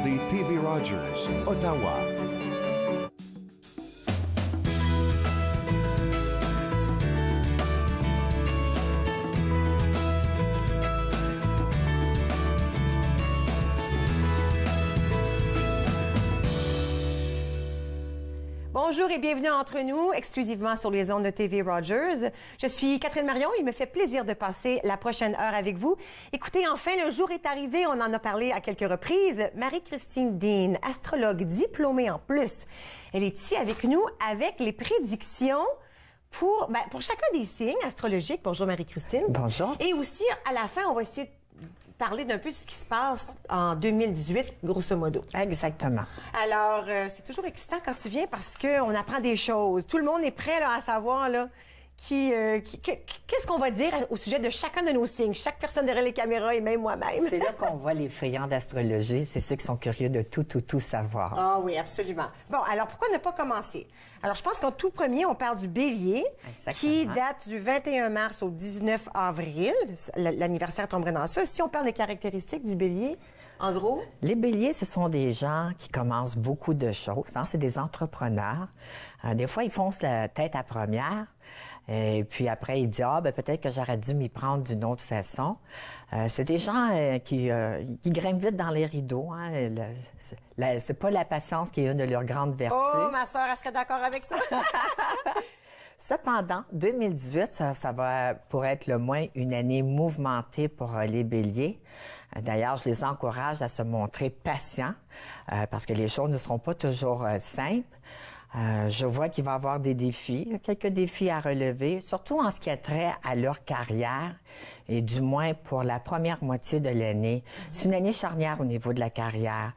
des TV Rogers, Ottawa. Bonjour et bienvenue entre nous, exclusivement sur les ondes de TV Rogers. Je suis Catherine Marion. Il me fait plaisir de passer la prochaine heure avec vous. Écoutez, enfin, le jour est arrivé. On en a parlé à quelques reprises. Marie-Christine Dean, astrologue diplômée en plus. Elle est ici avec nous avec les prédictions pour chacun des signes astrologiques. Bonjour Marie-Christine. Bonjour. Et aussi, à la fin, on va essayer de parler d'un peu de ce qui se passe en 2018, grosso modo. Exactement. Alors, c'est toujours excitant quand tu viens parce qu'on apprend des choses. Tout le monde est prêt là, à savoir là, qu'est-ce qu'on va dire au sujet de chacun de nos signes. Chaque personne derrière les caméras et même moi-même. C'est là qu'on voit les friands d'astrologie. C'est ceux qui sont curieux de tout savoir. Ah oui, absolument. Bon, alors pourquoi ne pas commencer? Alors, je pense qu'en tout premier, on parle du Bélier, Exactement. qui date du 21 mars au 19 avril. L'anniversaire tomberait dans ça. Si on parle des caractéristiques du Bélier, en gros... Les béliers, ce sont des gens qui commencent beaucoup de choses. Hein? C'est des entrepreneurs. Des fois, ils foncent la tête à première. Et puis après, ils disent « Ah, ben peut-être que j'aurais dû m'y prendre d'une autre façon. » C'est des gens qui grimpent vite dans les rideaux. Hein? C'est pas la patience qui est une de leurs grandes vertus. Oh, ma sœur, elle serait d'accord avec ça? Cependant, 2018, ça va pour être le moins une année mouvementée pour les béliers. D'ailleurs, je les encourage à se montrer patients parce que les choses ne seront pas toujours simples. Je vois qu'il va y avoir des défis, quelques défis à relever, surtout en ce qui a trait à leur carrière et du moins pour la première moitié de l'année. C'est une année charnière au niveau de la carrière.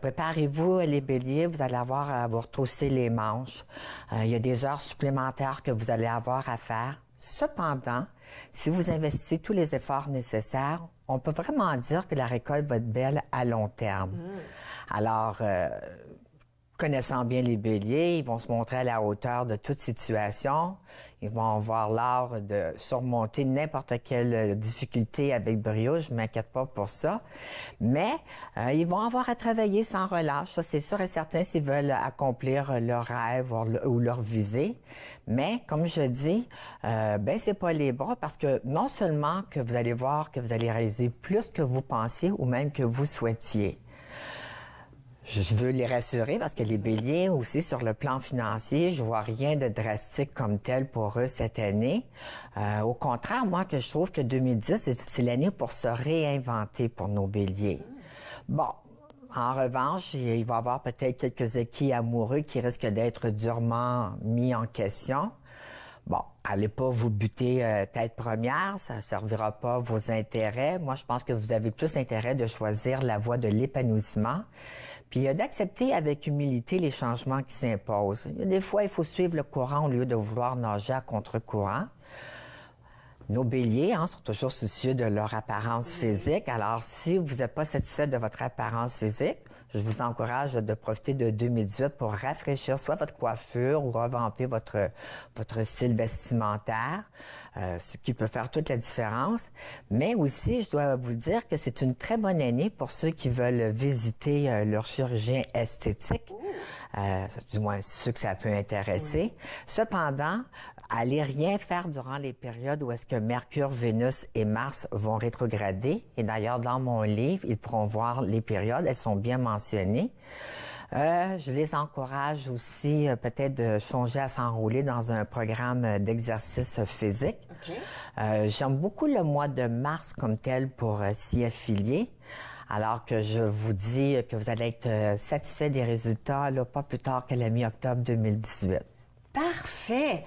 Préparez-vous, les béliers, vous allez avoir à vous retrousser les manches. Il y a des heures supplémentaires que vous allez avoir à faire. Cependant, si vous investissez tous les efforts nécessaires, on peut vraiment dire que la récolte va être belle à long terme. Alors, connaissant bien les béliers, ils vont se montrer à la hauteur de toute situation. Ils vont avoir l'art de surmonter n'importe quelle difficulté avec brio. Je m'inquiète pas pour ça. Mais ils vont avoir à travailler sans relâche. Ça, c'est sûr et certain s'ils veulent accomplir leur rêve ou leur visée. Mais, comme je dis, c'est pas les bras parce que non seulement que vous allez voir que vous allez réaliser plus que vous pensiez ou même que vous souhaitiez. Je veux les rassurer parce que les béliers aussi sur le plan financier, je vois rien de drastique comme tel pour eux cette année. Au contraire, moi que je trouve que 2010, c'est l'année pour se réinventer pour nos béliers. Bon, en revanche, il va y avoir peut-être quelques acquis amoureux qui risquent d'être durement mis en question. Bon, allez pas vous buter tête première, ça servira pas vos intérêts. Moi, je pense que vous avez plus intérêt de choisir la voie de l'épanouissement, puis d'accepter avec humilité les changements qui s'imposent. Des fois, il faut suivre le courant au lieu de vouloir nager à contre-courant. Nos béliers sont toujours soucieux de leur apparence physique. Alors, si vous n'êtes pas satisfait de votre apparence physique, je vous encourage de profiter de 2018 pour rafraîchir soit votre coiffure ou revamper votre style vestimentaire, ce qui peut faire toute la différence. Mais aussi, je dois vous dire que c'est une très bonne année pour ceux qui veulent visiter leur chirurgien esthétique. Du moins, ceux que ça peut intéresser. Cependant, allez rien faire durant les périodes où est-ce que Mercure, Vénus et Mars vont rétrograder. Et d'ailleurs, dans mon livre, ils pourront voir les périodes. Elles sont bien mentionnées. Je les encourage aussi peut-être de songer à s'enrôler dans un programme d'exercice physique. Okay. J'aime beaucoup le mois de mars comme tel pour s'y affilier. Alors que je vous dis que vous allez être satisfait des résultats là, pas plus tard que la mi-octobre 2018. Parfait!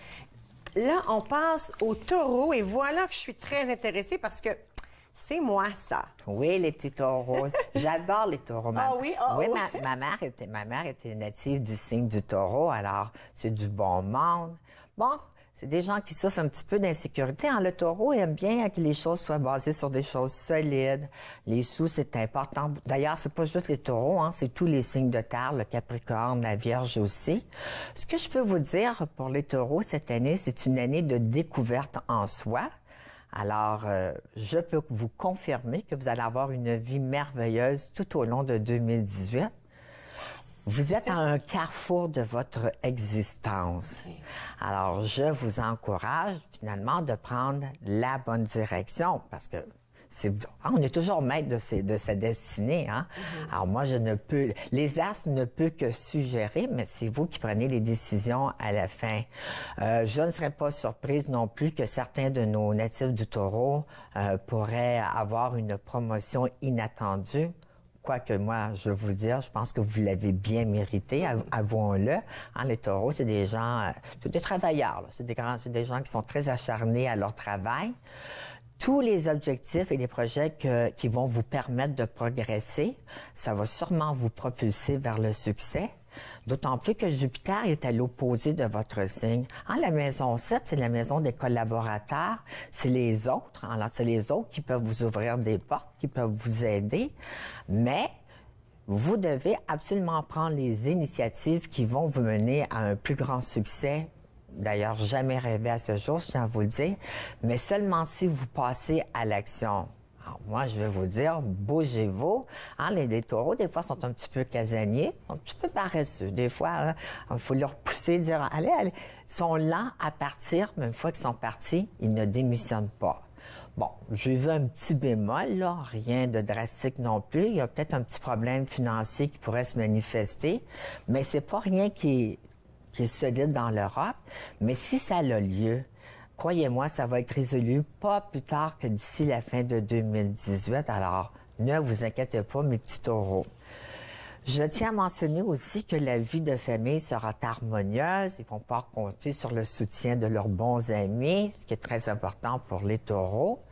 Là, on passe au taureau et voilà que je suis très intéressée parce que c'est moi, ça. Oui, les petits taureaux. J'adore les taureaux. Oui, ma mère était native du signe du taureau, alors c'est du bon monde. Bon, c'est des gens qui souffrent un petit peu d'insécurité. Le taureau aime bien que les choses soient basées sur des choses solides. Les sous, c'est important. D'ailleurs, c'est pas juste les taureaux, c'est tous les signes de terre, le Capricorne, la Vierge aussi. Ce que je peux vous dire pour les taureaux cette année, c'est une année de découverte en soi. Alors, je peux vous confirmer que vous allez avoir une vie merveilleuse tout au long de 2018. Vous êtes à un carrefour de votre existence. Alors, je vous encourage finalement de prendre la bonne direction parce que on est toujours maître de sa destinée. Hein? Alors moi, les astres ne peuvent que suggérer, mais c'est vous qui prenez les décisions à la fin. Je ne serais pas surprise non plus que certains de nos natifs du Taureau pourraient avoir une promotion inattendue. Quoique moi, je vais vous dire, je pense que vous l'avez bien mérité, avouons-le. Hein, les taureaux, c'est des gens, c'est des travailleurs, là. C'est des gens qui sont très acharnés à leur travail. Tous les objectifs et les projets qui vont vous permettre de progresser, ça va sûrement vous propulser vers le succès. D'autant plus que Jupiter est à l'opposé de votre signe. Hein, la maison 7, c'est la maison des collaborateurs. C'est les autres. Alors, c'est les autres qui peuvent vous ouvrir des portes, qui peuvent vous aider. Mais vous devez absolument prendre les initiatives qui vont vous mener à un plus grand succès. D'ailleurs, jamais rêvé à ce jour, je tiens à vous le dire, mais seulement si vous passez à l'action. Alors, moi, je vais vous dire, bougez-vous. Hein, les taureaux, des fois, sont un petit peu casaniers, un petit peu paresseux. Des fois, il faut leur pousser, dire, allez, allez. Ils sont lents à partir, mais une fois qu'ils sont partis, ils ne démissionnent pas. Bon, j'ai vu un petit bémol, là, rien de drastique non plus. Il y a peut-être un petit problème financier qui pourrait se manifester, mais c'est pas rien qui est solide dans l'Europe. Mais si ça a lieu, croyez-moi, ça va être résolu pas plus tard que d'ici la fin de 2018. Alors, ne vous inquiétez pas, mes petits taureaux. Je tiens à mentionner aussi que la vie de famille sera harmonieuse. Ils vont pouvoir compter sur le soutien de leurs bons amis, ce qui est très important pour les taureaux.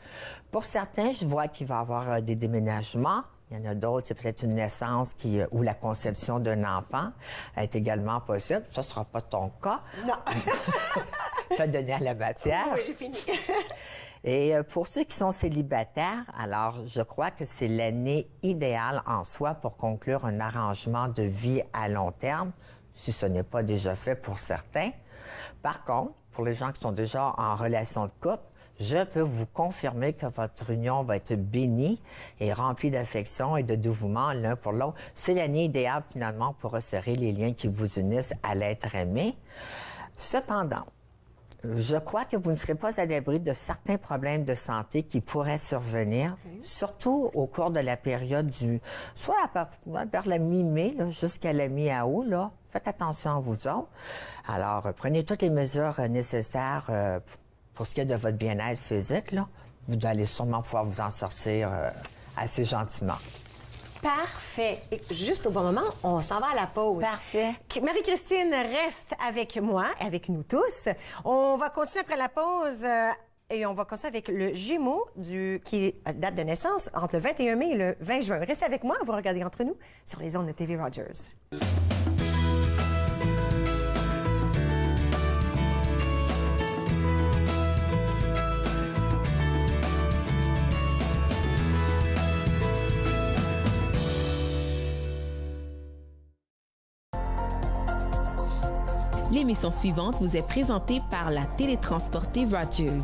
Pour certains, je vois qu'il va y avoir des déménagements. Il y en a d'autres, c'est peut-être une naissance ou la conception d'un enfant est également possible. Ça ne sera pas ton cas. Non. Tu as donné à la matière. Oui, j'ai fini. Et pour ceux qui sont célibataires, alors je crois que c'est l'année idéale en soi pour conclure un arrangement de vie à long terme, si ce n'est pas déjà fait pour certains. Par contre, pour les gens qui sont déjà en relation de couple, je peux vous confirmer que votre union va être bénie et remplie d'affection et de dévouement l'un pour l'autre. C'est l'année idéale, finalement, pour resserrer les liens qui vous unissent à l'être aimé. Cependant, je crois que vous ne serez pas à l'abri de certains problèmes de santé qui pourraient survenir, surtout au cours de la période soit vers la mi-mai jusqu'à la mi-août, là. Faites attention à vous autres. Alors, prenez toutes les mesures nécessaires pour ce qui est de votre bien-être physique, là. Vous allez sûrement pouvoir vous en sortir assez gentiment. Parfait. Et juste au bon moment, on s'en va à la pause. Parfait. Marie-Christine reste avec moi, avec nous tous. On va continuer après la pause et on va continuer avec le Gémeaux qui date de naissance entre le 21 mai et le 20 juin. Restez avec moi, vous regardez Entre nous sur les ondes de TV Rogers. L'émission suivante vous est présentée par la télétransportée Rogers.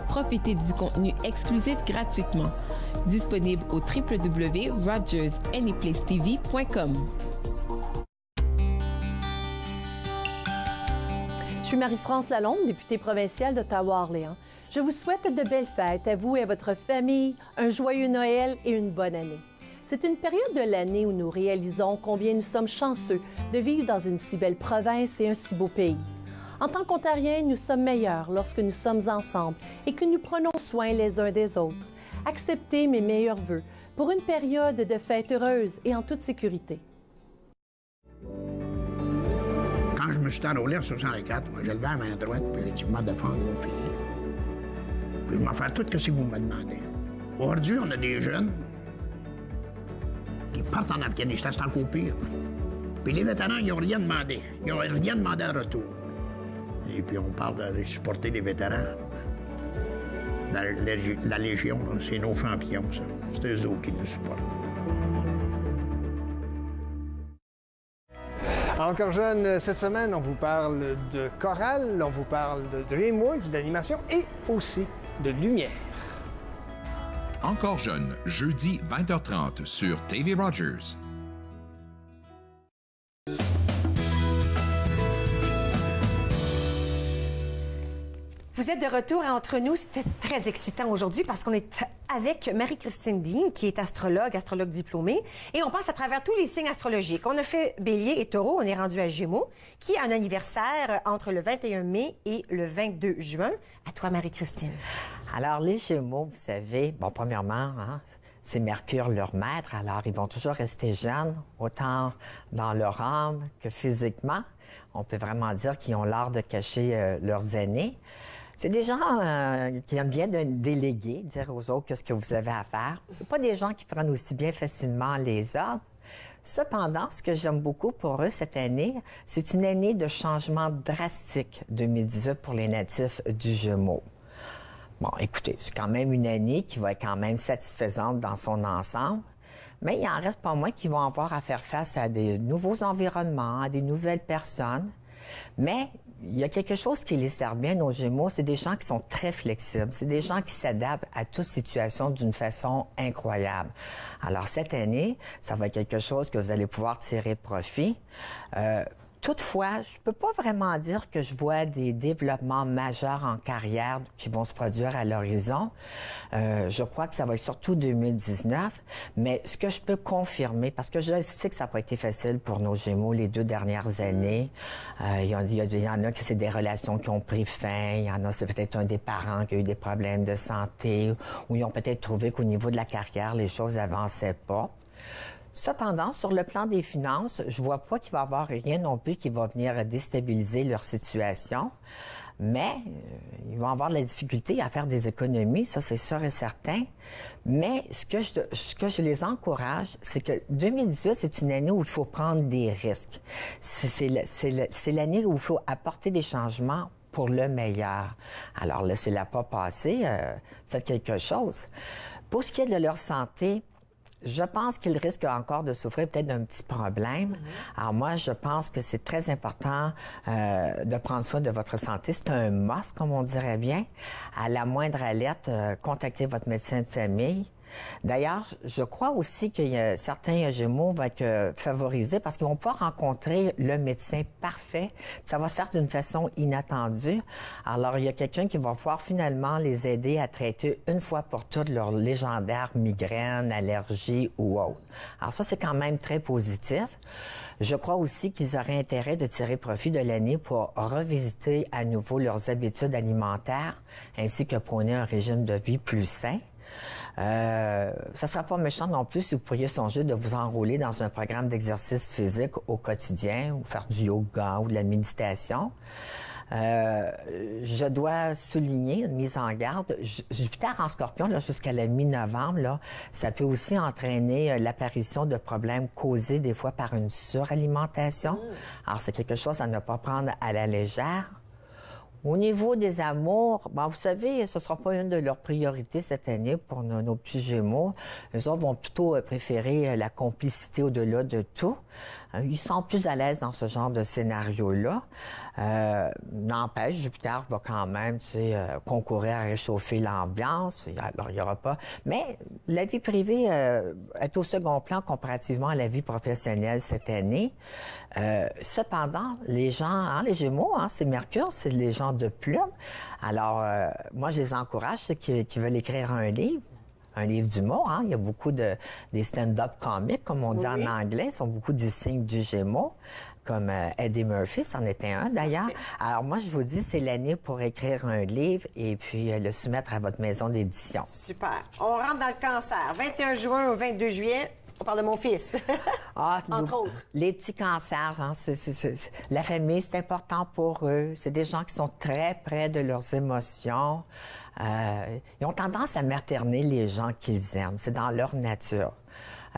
Profitez du contenu exclusif gratuitement. Disponible au www.rogersanyplacetv.com. Je suis Marie-France Lalonde, députée provinciale d'Ottawa-Orléans. Je vous souhaite de belles fêtes à vous et à votre famille, un joyeux Noël et une bonne année. C'est une période de l'année où nous réalisons combien nous sommes chanceux de vivre dans une si belle province et un si beau pays. En tant qu'Ontariens, nous sommes meilleurs lorsque nous sommes ensemble et que nous prenons soin les uns des autres. Acceptez mes meilleurs vœux pour une période de fêtes heureuses et en toute sécurité. Quand je me suis enrôlé en 64, moi, j'ai levé la main droite puis j'ai dit « moi défendre mon pays ». Puis je vais faire tout ce que vous me demandez. Aujourd'hui, on a des jeunes qui partent en Afghanistan, c'est encore pire. Puis les vétérans, ils n'ont rien demandé. Ils n'ont rien demandé en retour. Et puis on parle de supporter les vétérans. La Légion, c'est nos champions, ça. C'est eux autres qui nous supportent. Encore jeune, cette semaine, on vous parle de chorale, on vous parle de DreamWorks, d'animation et aussi de lumière. Encore jeune, jeudi 20h30 sur TV Rogers. Vous êtes de retour entre nous. C'était très excitant aujourd'hui parce qu'on est avec Marie-Christine Dean, qui est astrologue diplômée. Et on passe à travers tous les signes astrologiques. On a fait Bélier et Taureau. On est rendu à Gémeaux, qui a un anniversaire entre le 21 mai et le 22 juin. À toi, Marie-Christine. Alors, les Gémeaux, vous savez, bon, premièrement, c'est Mercure leur maître. Alors, ils vont toujours rester jeunes, autant dans leur âme que physiquement. On peut vraiment dire qu'ils ont l'art de cacher leurs aînés. C'est des gens qui aiment bien déléguer, dire aux autres qu'est-ce que vous avez à faire. C'est pas des gens qui prennent aussi bien facilement les ordres. Cependant, ce que j'aime beaucoup pour eux cette année, c'est une année de changement drastique 2018 pour les natifs du Gémeaux. Bon, écoutez, c'est quand même une année qui va être quand même satisfaisante dans son ensemble, mais il en reste pas moins qui vont avoir à faire face à des nouveaux environnements, à des nouvelles personnes. Mais il y a quelque chose qui les sert bien, nos Gémeaux, c'est des gens qui sont très flexibles. C'est des gens qui s'adaptent à toute situation d'une façon incroyable. Alors, cette année, ça va être quelque chose que vous allez pouvoir tirer profit. Toutefois, je peux pas vraiment dire que je vois des développements majeurs en carrière qui vont se produire à l'horizon. Je crois que ça va être surtout 2019. Mais ce que je peux confirmer, parce que je sais que ça n'a pas été facile pour nos Gémeaux les 2 dernières années. Il y en a qui c'est des relations qui ont pris fin. Il y en a, c'est peut-être un des parents qui a eu des problèmes de santé ou ils ont peut-être trouvé qu'au niveau de la carrière, les choses n'avançaient pas. Cependant, sur le plan des finances, je vois pas qu'il va y avoir rien non plus qui va venir déstabiliser leur situation, mais ils vont avoir de la difficulté à faire des économies, ça c'est sûr et certain. Mais ce que je les encourage, c'est que 2018, c'est une année où il faut prendre des risques. C'est l'année où il faut apporter des changements pour le meilleur. Alors, laissez-la pas passer, faites quelque chose. Pour ce qui est de leur santé, je pense qu'ils risquent encore de souffrir peut-être d'un petit problème. Alors moi, je pense que c'est très important de prendre soin de votre santé. C'est un must, comme on dirait bien. À la moindre alerte, contactez votre médecin de famille. D'ailleurs, je crois aussi que certains Gémeaux vont être favorisés parce qu'ils vont pas rencontrer le médecin parfait. Ça va se faire d'une façon inattendue. Alors, il y a quelqu'un qui va pouvoir finalement les aider à traiter une fois pour toutes leurs légendaires migraines, allergies ou autres. Alors ça, c'est quand même très positif. Je crois aussi qu'ils auraient intérêt de tirer profit de l'année pour revisiter à nouveau leurs habitudes alimentaires ainsi que prôner un régime de vie plus sain. Ça ne sera pas méchant non plus si vous pourriez songer de vous enrôler dans un programme d'exercice physique au quotidien ou faire du yoga ou de la méditation. Je dois souligner une mise en garde. Jupiter en Scorpion, là, jusqu'à la mi-novembre, là, ça peut aussi entraîner l'apparition de problèmes causés des fois par une suralimentation. Alors, c'est quelque chose à ne pas prendre à la légère. Au niveau des amours, ben, vous savez, ce ne sera pas une de leurs priorités cette année pour nos petits Gémeaux. Eux autres vont plutôt préférer la complicité au-delà de tout. Ils sont plus à l'aise dans ce genre de scénario-là. N'empêche, Jupiter va quand même concourir à réchauffer l'ambiance. Alors, il n'y aura pas... Mais la vie privée est au second plan comparativement à la vie professionnelle cette année. Cependant, les gens, les Gémeaux, c'est Mercure, c'est les gens de plume. Alors, moi, je les encourage, ceux qui veulent écrire un livre d'humour. Il y a beaucoup des stand-up comiques, comme on dit en anglais, sont beaucoup du signe du Gémeaux, comme Eddie Murphy, c'en était un d'ailleurs. Alors moi, je vous dis, c'est l'année pour écrire un livre et puis le soumettre à votre maison d'édition. Super. On rentre dans le Cancer. 21 juin au 22 juillet. On parle de mon fils, entre autres. Les petits cancers, la famille, c'est important pour eux. C'est des gens qui sont très près de leurs émotions. Ils ont tendance à materner les gens qu'ils aiment. C'est dans leur nature.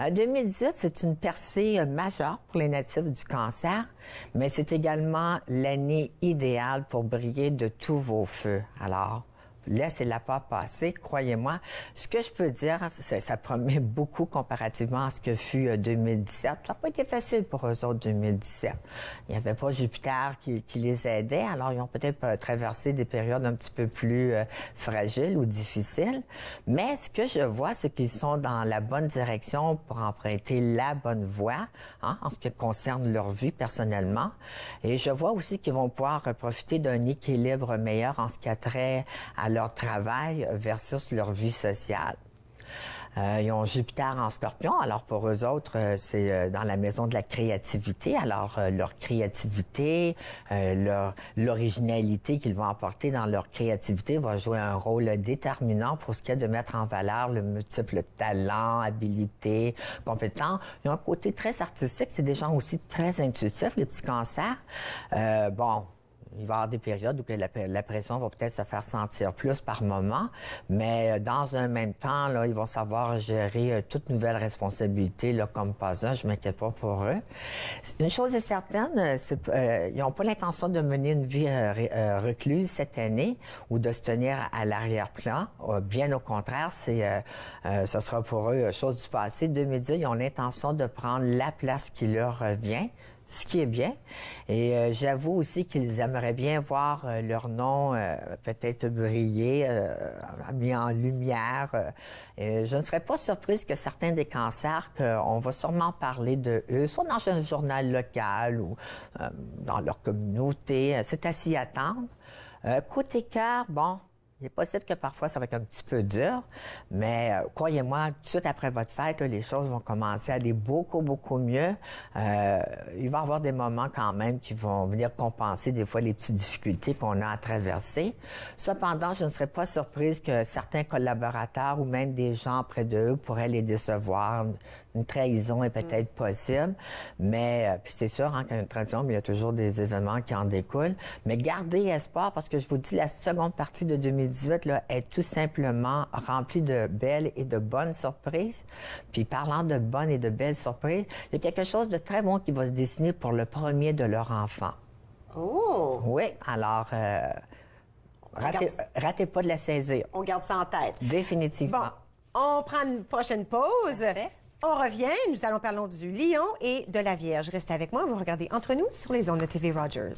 2018, c'est une percée majeure pour les natifs du Cancer, mais c'est également l'année idéale pour briller de tous vos feux. Alors, laissez-la pas passer, croyez-moi. Ce que je peux dire, ça promet beaucoup comparativement à ce que fut 2017. Ça n'a pas été facile pour eux autres, 2017. Il n'y avait pas Jupiter qui les aidait, alors ils ont peut-être traversé des périodes un petit peu plus fragiles ou difficiles. Mais ce que je vois, c'est qu'ils sont dans la bonne direction pour emprunter la bonne voie, hein, en ce qui concerne leur vie personnellement. Et je vois aussi qu'ils vont pouvoir profiter d'un équilibre meilleur en ce qui a trait à leur travail versus leur vie sociale. Ils ont Jupiter en Scorpion, alors pour eux autres, c'est dans la maison de la créativité. Alors, leur créativité, l'originalité qu'ils vont apporter dans leur créativité va jouer un rôle déterminant pour ce qui est de mettre en valeur le multiple talent, habilité, compétences. Ils ont un côté très artistique, c'est des gens aussi très intuitifs, les petits cancers. Bon... Il va y avoir des périodes où la pression va peut-être se faire sentir plus par moment, mais dans un même temps, là, ils vont savoir gérer toute nouvelle responsabilité là, comme pas un. Je ne m'inquiète pas pour eux. Une chose est certaine, ils n'ont pas l'intention de mener une vie recluse cette année ou de se tenir à l'arrière-plan. Bien au contraire, ce sera pour eux chose du passé. 2010, ils ont l'intention de prendre la place qui leur revient. Ce qui est bien. Et j'avoue aussi qu'ils aimeraient bien voir leur nom peut-être briller, mis en lumière. Je ne serais pas surprise que certains des cancers, qu'on va sûrement parler de eux, soit dans un journal local ou dans leur communauté. C'est à s'y attendre. Côté cœur, bon... Il est possible que parfois, ça va être un petit peu dur, mais croyez-moi, tout de suite après votre fête, là, les choses vont commencer à aller beaucoup, beaucoup mieux. Il va y avoir des moments quand même qui vont venir compenser des fois les petites difficultés qu'on a à traverser. Cependant, je ne serais pas surprise que certains collaborateurs ou même des gens près d'eux pourraient les décevoir. Une trahison est peut-être possible, mais puis c'est sûr, hein, qu'il y a une trahison, mais il y a toujours des événements qui en découlent. Mais gardez espoir, parce que je vous dis, la seconde partie de 2018 là, est tout simplement remplie de belles et de bonnes surprises. Puis parlant de bonnes et de belles surprises, il y a quelque chose de très bon qui va se dessiner pour le premier de leur enfant. Oh! Oui, alors... ratez pas de la saisir. On garde ça en tête. Définitivement. Bon, on prend une prochaine pause. Parfait. On revient, nous allons parler du Lion et de la Vierge. Restez avec moi, vous regardez Entre nous sur les ondes de TV Rogers.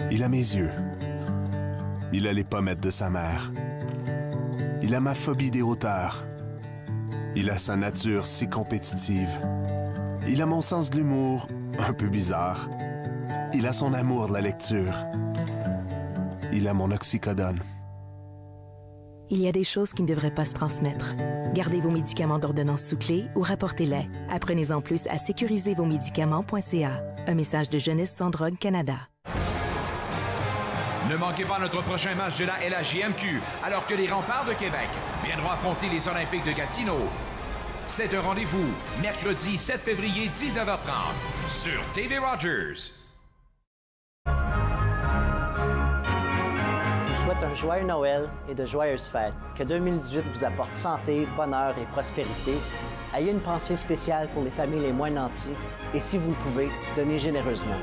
Il a mes yeux. Il a les pommettes de sa mère. Il a ma phobie des hauteurs. Il a sa nature si compétitive. Il a mon sens de l'humour, un peu bizarre. Il a son amour de la lecture. Il a mon oxycodone. Il y a des choses qui ne devraient pas se transmettre. Gardez vos médicaments d'ordonnance sous clé ou rapportez-les. Apprenez-en plus à sécuriservosmédicaments.ca. Un message de Jeunesse sans drogue Canada. Ne manquez pas notre prochain match de la LHJMQ, alors que les Remparts de Québec viendront affronter les Olympiques de Gatineau. C'est un rendez-vous, mercredi 7 février, 19h30, sur TV Rogers. Je vous souhaite un joyeux Noël et de joyeuses fêtes. Que 2018 vous apporte santé, bonheur et prospérité. Ayez une pensée spéciale pour les familles les moins nanties et si vous le pouvez, donnez généreusement.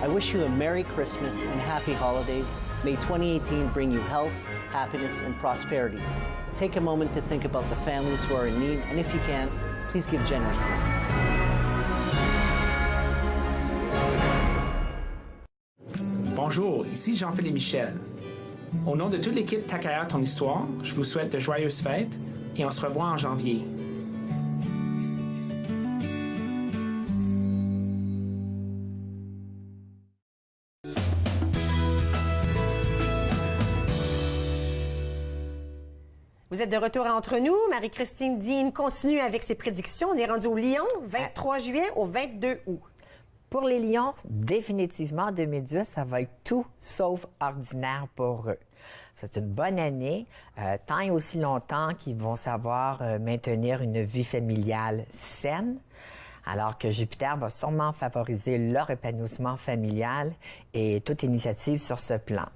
I wish you a Merry Christmas and Happy Holidays. May 2018 bring you health, happiness, and prosperity. Take a moment to think about the families who are in need, and if you can, please give generously. Bonjour, ici Jean-Philippe Michel. Au nom de toute l'équipe Takaya Ton Histoire, je vous souhaite de joyeuses fêtes et on se revoit en janvier. Vous êtes de retour entre nous. Marie-Christine Dean continue avec ses prédictions. On est rendu au Lion, 23 juillet au 22 août. Pour les Lions, définitivement, 2018, ça va être tout sauf ordinaire pour eux. C'est une bonne année, tant et aussi longtemps qu'ils vont savoir maintenir une vie familiale saine, alors que Jupiter va sûrement favoriser leur épanouissement familial et toute initiative sur ce plan.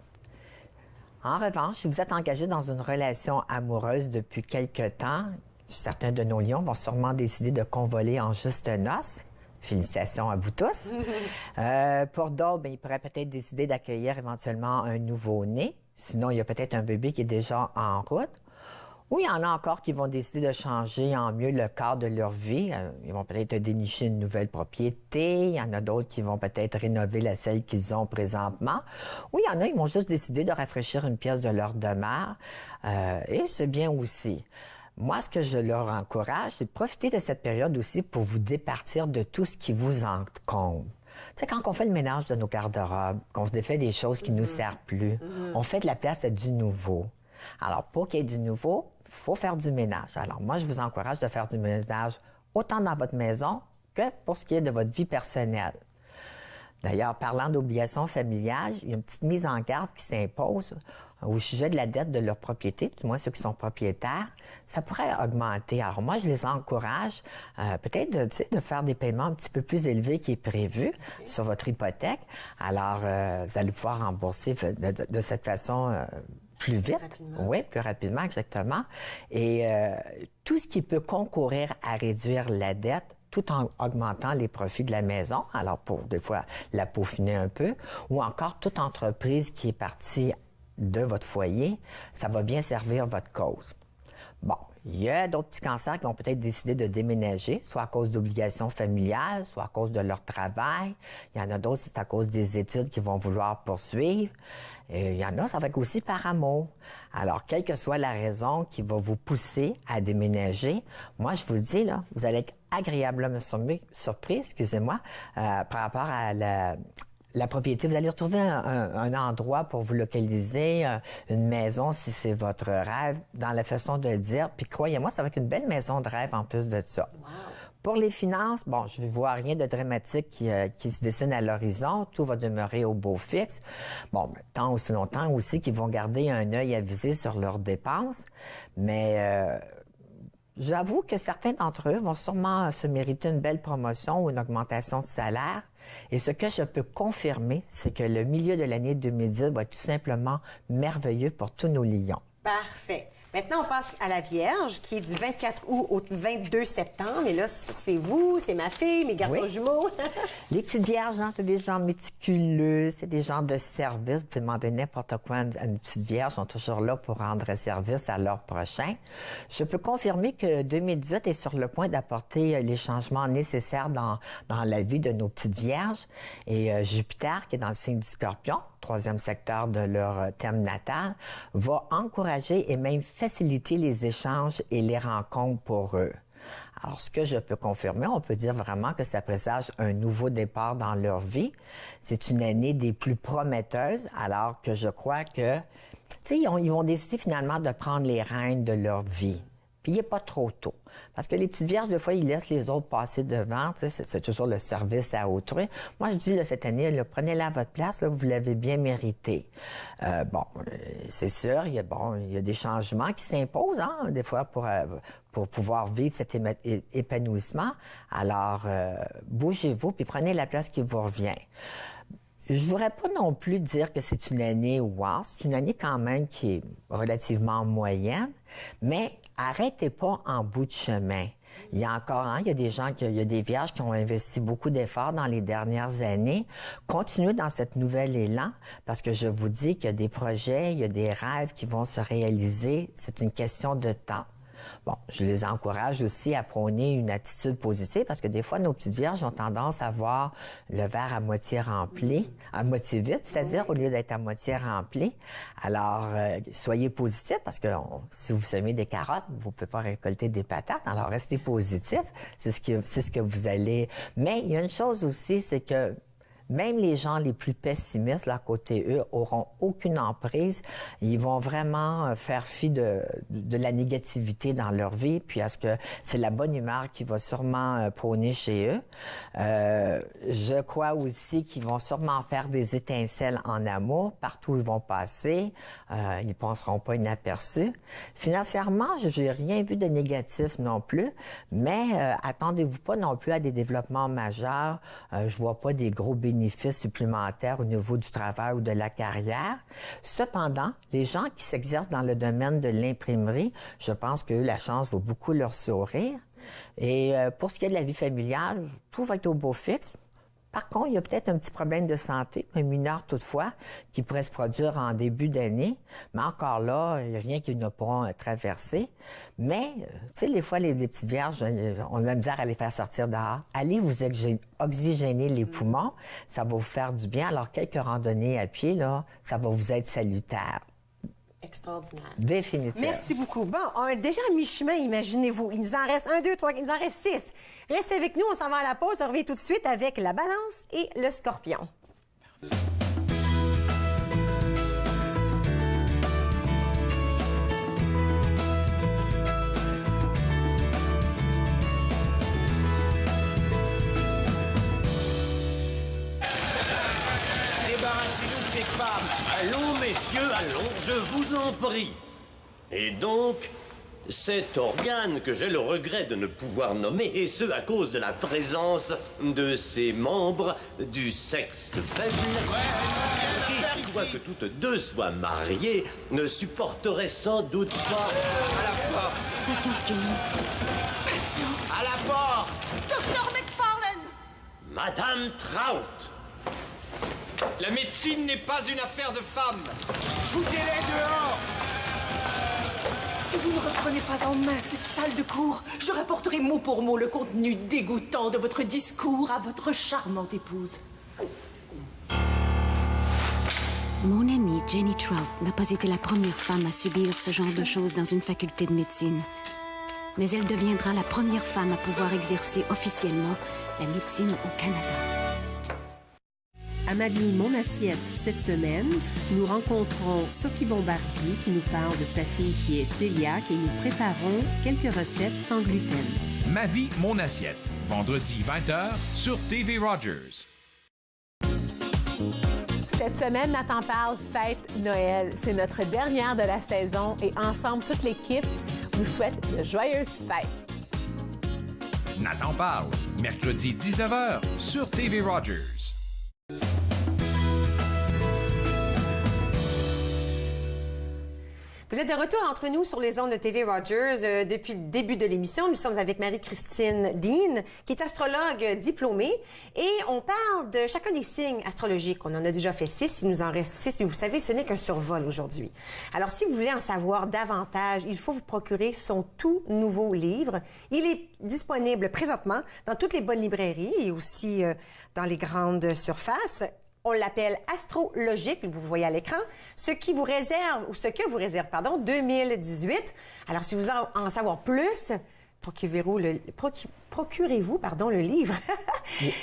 En revanche, si vous êtes engagé dans une relation amoureuse depuis quelque temps, certains de nos lions vont sûrement décider de convoler en juste noces. Félicitations à vous tous. Pour d'autres, ils pourraient peut-être décider d'accueillir éventuellement un nouveau-né. Sinon, il y a peut-être un bébé qui est déjà en route. Ou il y en a encore qui vont décider de changer en mieux le cadre de leur vie. Ils vont peut-être dénicher une nouvelle propriété. Il y en a d'autres qui vont peut-être rénover la celle qu'ils ont présentement. Ou il y en a, ils vont juste décider de rafraîchir une pièce de leur demeure. Et c'est bien aussi. Moi, ce que je leur encourage, c'est de profiter de cette période aussi pour vous départir de tout ce qui vous encombre. Tu sais, quand on fait le ménage de nos garde-robes, qu'on se défait des choses qui ne nous servent plus, on fait de la place à du nouveau. Alors, pour qu'il y ait du nouveau, il faut faire du ménage. Alors, moi, je vous encourage de faire du ménage autant dans votre maison que pour ce qui est de votre vie personnelle. D'ailleurs, parlant d'obligations familiales, il y a une petite mise en garde qui s'impose au sujet de la dette de leur propriété, du moins ceux qui sont propriétaires. Ça pourrait augmenter. Alors, moi, je les encourage peut-être de faire des paiements un petit peu plus élevés qui est prévu sur votre hypothèque. Alors, vous allez pouvoir rembourser de cette façon plus vite. Oui, plus rapidement, exactement. Et tout ce qui peut concourir à réduire la dette tout en augmentant les profits de la maison, alors pour des fois la peaufiner un peu, ou encore toute entreprise qui est partie de votre foyer, ça va bien servir votre cause. Bon, il y a d'autres petits cancers qui vont peut-être décider de déménager, soit à cause d'obligations familiales, soit à cause de leur travail. Il y en a d'autres, c'est à cause des études qu'ils vont vouloir poursuivre. Et il y en a, ça va être aussi par amour. Alors, quelle que soit la raison qui va vous pousser à déménager, moi, je vous dis, là, vous allez être agréablement surpris, excusez-moi, par rapport à la propriété. Vous allez retrouver un endroit pour vous localiser, une maison si c'est votre rêve, dans la façon de le dire. Puis croyez-moi, ça va être une belle maison de rêve en plus de ça. Wow. Pour les finances, bon, je ne vois rien de dramatique qui se dessine à l'horizon. Tout va demeurer au beau fixe. Bon, tant aussi longtemps aussi qu'ils vont garder un œil avisé sur leurs dépenses. Mais j'avoue que certains d'entre eux vont sûrement se mériter une belle promotion ou une augmentation de salaire. Et ce que je peux confirmer, c'est que le milieu de l'année 2010 va être tout simplement merveilleux pour tous nos lions. Parfait. Maintenant, on passe à la Vierge, qui est du 24 août au 22 septembre. Et là, c'est vous, c'est ma fille, mes garçons jumeaux. Les petites Vierges, hein, c'est des gens méticuleux, c'est des gens de service. Vous pouvez demander n'importe quoi à une petite Vierge. Ils sont toujours là pour rendre service à leur prochain. Je peux confirmer que 2018 est sur le point d'apporter les changements nécessaires dans la vie de nos petites Vierges. Et Jupiter, qui est dans le signe du Scorpion, troisième secteur de leur thème natal, va encourager et même faciliter les échanges et les rencontres pour eux. Alors, ce que je peux confirmer, on peut dire vraiment que ça présage un nouveau départ dans leur vie. C'est une année des plus prometteuses, alors que je crois que, tu sais, ils vont décider finalement de prendre les rênes de leur vie. Puis il n'est pas trop tôt. Parce que les petites vierges, des fois, ils laissent les autres passer devant. Tu sais, c'est toujours le service à autrui. Moi, je dis, là, cette année, là, prenez-la à votre place, là, vous l'avez bien mérité. C'est sûr, il y a des changements qui s'imposent, hein, des fois, pour pouvoir vivre cet épanouissement. Alors, bougez-vous, puis prenez la place qui vous revient. Je ne voudrais pas non plus dire que c'est une année wow. C'est une année quand même qui est relativement moyenne, mais arrêtez pas en bout de chemin. Il y a encore, il y a des gens, il y a des vierges qui ont investi beaucoup d'efforts dans les dernières années. Continuez dans cette nouvelle élan, parce que je vous dis qu'il y a des projets, il y a des rêves qui vont se réaliser. C'est une question de temps. Bon, je les encourage aussi à prôner une attitude positive parce que des fois, nos petites vierges ont tendance à voir le verre à moitié rempli, à moitié vide, c'est-à-dire au lieu d'être à moitié rempli. Alors, soyez positifs parce que si vous semez des carottes, vous ne pouvez pas récolter des patates. Alors, restez positifs. C'est ce que vous allez... Mais il y a une chose aussi, c'est que même les gens les plus pessimistes, là, côté eux, auront aucune emprise. Ils vont vraiment faire fi de la négativité dans leur vie, puis est-ce que c'est la bonne humeur qui va sûrement prôner chez eux. Je crois aussi qu'ils vont sûrement faire des étincelles en amour partout où ils vont passer. Ils ne passeront pas inaperçus. Financièrement, je n'ai rien vu de négatif non plus, mais attendez-vous pas non plus à des développements majeurs. Je vois pas des gros bénéfices bénéfices supplémentaires au niveau du travail ou de la carrière. Cependant, les gens qui s'exercent dans le domaine de l'imprimerie, je pense que la chance va beaucoup leur sourire. Et pour ce qui est de la vie familiale, tout va être au beau fixe. Par contre, il y a peut-être un petit problème de santé, un mineur toutefois, qui pourrait se produire en début d'année. Mais encore là, il n'y a rien qu'ils ne pourront traverser. Mais, tu sais, des fois, les petites vierges, on a la misère à les faire sortir dehors. Allez vous oxygéner les poumons, ça va vous faire du bien. Alors, quelques randonnées à pied, là, ça va vous être salutaire. Extraordinaire. Définitivement. Merci beaucoup. Bon, on est déjà à mi-chemin, imaginez-vous. Il nous en reste 1, 2, 3, il nous en reste 6. Restez avec nous, on s'en va à la pause. On revient tout de suite avec la balance et le scorpion. Débarrassez-nous de ces femmes. Allons, messieurs, allons, je vous en prie. Et donc, cet organe que j'ai le regret de ne pouvoir nommer, et ce à cause de la présence de ses membres du sexe faible, qui, quoique toutes deux soient mariées, ne supporteraient sans doute pas... À la porte. Patience, Jenny. Patience. À la porte. Docteur McFarlane. Madame Trout. La médecine n'est pas une affaire de femmes. Foutez-les dehors. Si vous ne reprenez pas en main cette salle de cours, je rapporterai mot pour mot le contenu dégoûtant de votre discours à votre charmante épouse. Mon amie Jenny Trout n'a pas été la première femme à subir ce genre de choses dans une faculté de médecine. Mais elle deviendra la première femme à pouvoir exercer officiellement la médecine au Canada. À Ma vie, mon assiette, cette semaine, nous rencontrons Sophie Bombardier qui nous parle de sa fille qui est cœliaque et nous préparons quelques recettes sans gluten. Ma vie, mon assiette. Vendredi 20h sur TV Rogers. Cette semaine, Nathan parle fête Noël. C'est notre dernière de la saison et ensemble, toute l'équipe vous souhaite de joyeuses fêtes. Nathan parle, mercredi 19h sur TV Rogers. Vous êtes de retour entre nous sur les ondes de TV Rogers. Depuis le début de l'émission, nous sommes avec Marie-Christine Dean, qui est astrologue diplômée, et on parle de chacun des signes astrologiques. On en a déjà fait 6, il nous en reste 6, mais vous savez, ce n'est qu'un survol aujourd'hui. Alors, si vous voulez en savoir davantage, il faut vous procurer son tout nouveau livre. Il est disponible présentement dans toutes les bonnes librairies et aussi dans les grandes surfaces. On l'appelle Astrologique, vous voyez à l'écran, ce que vous réserve 2018. Alors, si vous voulez en savoir plus, procurez-vous le livre. Oui.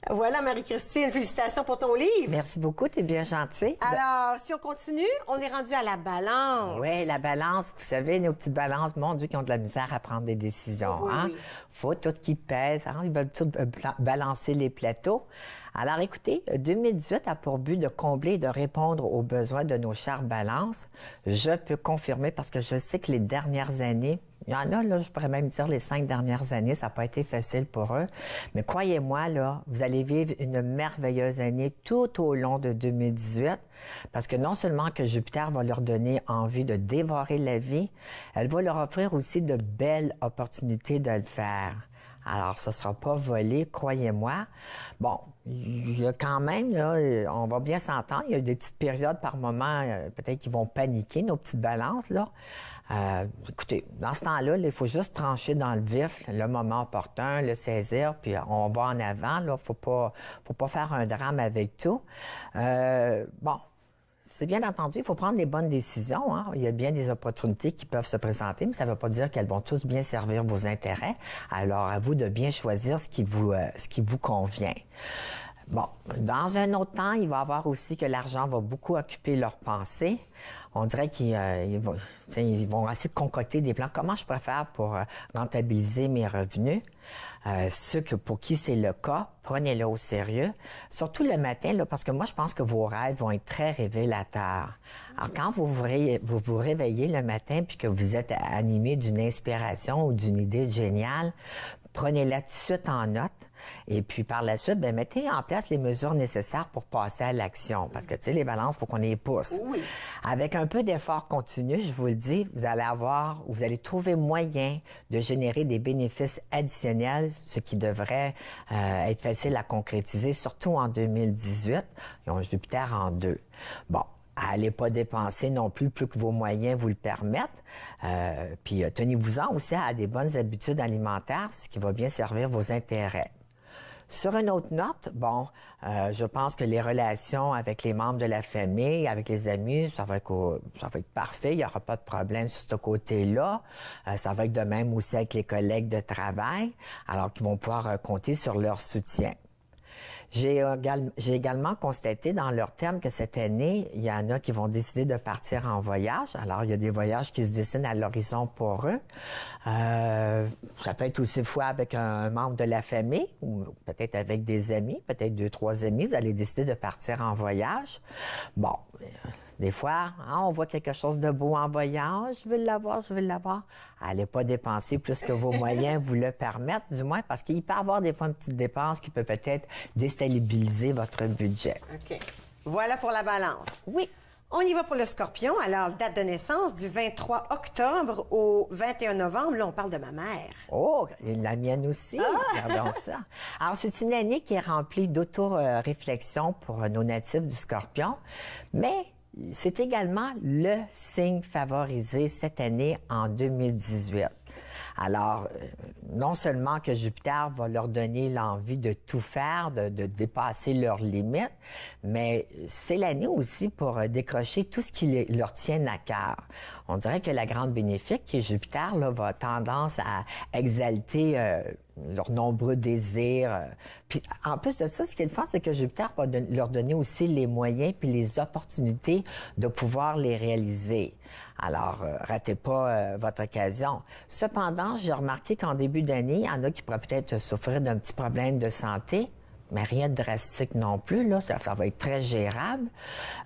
Voilà, Marie-Christine, félicitations pour ton livre. Merci beaucoup, t'es bien gentille. Alors, si on continue, on est rendu à la balance. Oui, la balance, vous savez, nos petites balances, mon Dieu, qui ont de la misère à prendre des décisions. Oui, hein? oui. Faut tout qui pèse, hein? Ils veulent tout balancer les plateaux. Alors, écoutez, 2018 a pour but de combler et de répondre aux besoins de nos chères balances. Je peux confirmer, parce que je sais que les dernières années, il y en a, là, je pourrais même dire les 5 dernières années, ça n'a pas été facile pour eux. Mais croyez-moi, là, vous allez vivre une merveilleuse année tout au long de 2018, parce que non seulement que Jupiter va leur donner envie de dévorer la vie, elle va leur offrir aussi de belles opportunités de le faire. Alors, ce ne sera pas volé, croyez-moi. Bon, il y a quand même, là, on va bien s'entendre, il y a des petites périodes par moment, peut-être qu'ils vont paniquer, nos petites balances, là. Écoutez, dans ce temps-là, il faut juste trancher dans le vif, le moment opportun, le saisir, puis on va en avant, là. Faut pas faire un drame avec tout. Bon. C'est bien entendu, il faut prendre les bonnes décisions. Hein? Il y a bien des opportunités qui peuvent se présenter, mais ça ne veut pas dire qu'elles vont tous bien servir vos intérêts. Alors, à vous de bien choisir ce qui vous convient. Bon, dans un autre temps, il va y avoir aussi que l'argent va beaucoup occuper leurs pensées. On dirait qu'ils vont essayer de concocter des plans. Comment je peux faire pour rentabiliser mes revenus? Ceux pour qui c'est le cas, prenez-le au sérieux. Surtout le matin, là, parce que moi, je pense que vos rêves vont être très révélateurs. Alors, quand vous vous réveillez le matin puis que vous êtes animé d'une inspiration ou d'une idée géniale, prenez-la tout de suite en note. Et puis, par la suite, bien, mettez en place les mesures nécessaires pour passer à l'action. Parce que, tu sais, les balances, il faut qu'on les pousse. Oui. Avec un peu d'effort continu, je vous le dis, vous allez trouver moyen de générer des bénéfices additionnels, ce qui devrait être facile à concrétiser, surtout en 2018. Ils ont Jupiter en 2. Bon. Allez pas dépenser non plus que vos moyens vous le permettent. Puis tenez-vous-en aussi à des bonnes habitudes alimentaires, ce qui va bien servir vos intérêts. Sur une autre note, je pense que les relations avec les membres de la famille, avec les amis, ça va être parfait. Il n'y aura pas de problème sur ce côté-là. Ça va être de même aussi avec les collègues de travail, alors qu'ils vont pouvoir compter sur leur soutien. J'ai également constaté dans leur terme que cette année, il y en a qui vont décider de partir en voyage. Alors, il y a des voyages qui se dessinent à l'horizon pour eux. Ça peut être aussi fois avec un membre de la famille ou peut-être avec des amis, peut-être 2, 3 amis. Vous allez décider de partir en voyage. Bon, des fois, on voit quelque chose de beau en voyage. Je veux l'avoir. Allez pas dépenser plus que vos moyens vous le permettent, du moins, parce qu'il peut y avoir des fois une petite dépense qui peut peut-être déstabiliser votre budget. OK. Voilà pour la balance. Oui. On y va pour le Scorpion. Alors, date de naissance du 23 octobre au 21 novembre. Là, on parle de ma mère. Oh, et la mienne aussi. Regardons ça. Alors, c'est une année qui est remplie d'auto-réflexion pour nos natifs du Scorpion, mais c'est également le signe favorisé cette année en 2018. Alors, non seulement que Jupiter va leur donner l'envie de tout faire, de dépasser leurs limites, mais c'est l'année aussi pour décrocher tout ce qui leur tient à cœur. On dirait que la grande bénéfique, qui est Jupiter, là, va tendance à exalter leurs nombreux désirs. Puis, en plus de ça, ce qui est le fun, c'est que Jupiter va leur donner aussi les moyens puis les opportunités de pouvoir les réaliser. Alors, ratez pas votre occasion. Cependant, j'ai remarqué qu'en début d'année, il y en a qui pourraient peut-être souffrir d'un petit problème de santé, mais rien de drastique non plus, là. Ça va être très gérable.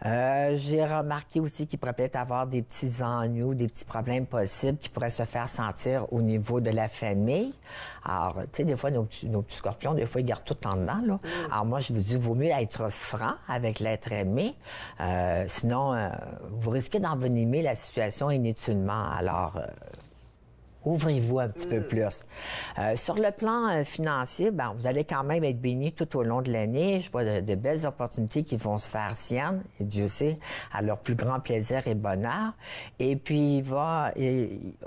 J'ai remarqué aussi qu'il pourrait peut-être avoir des petits ennuis ou des petits problèmes possibles qui pourraient se faire sentir au niveau de la famille. Alors, tu sais, des fois, nos petits scorpions, des fois, ils gardent tout en dedans, là. Alors, moi, je vous dis, il vaut mieux être franc avec l'être aimé. Sinon, vous risquez d'envenimer la situation inutilement. Alors, ouvrez-vous un petit peu plus. Sur le plan financier, vous allez quand même être béni tout au long de l'année. Je vois de belles opportunités qui vont se faire siennes, et Dieu sait, à leur plus grand plaisir et bonheur. Et puis,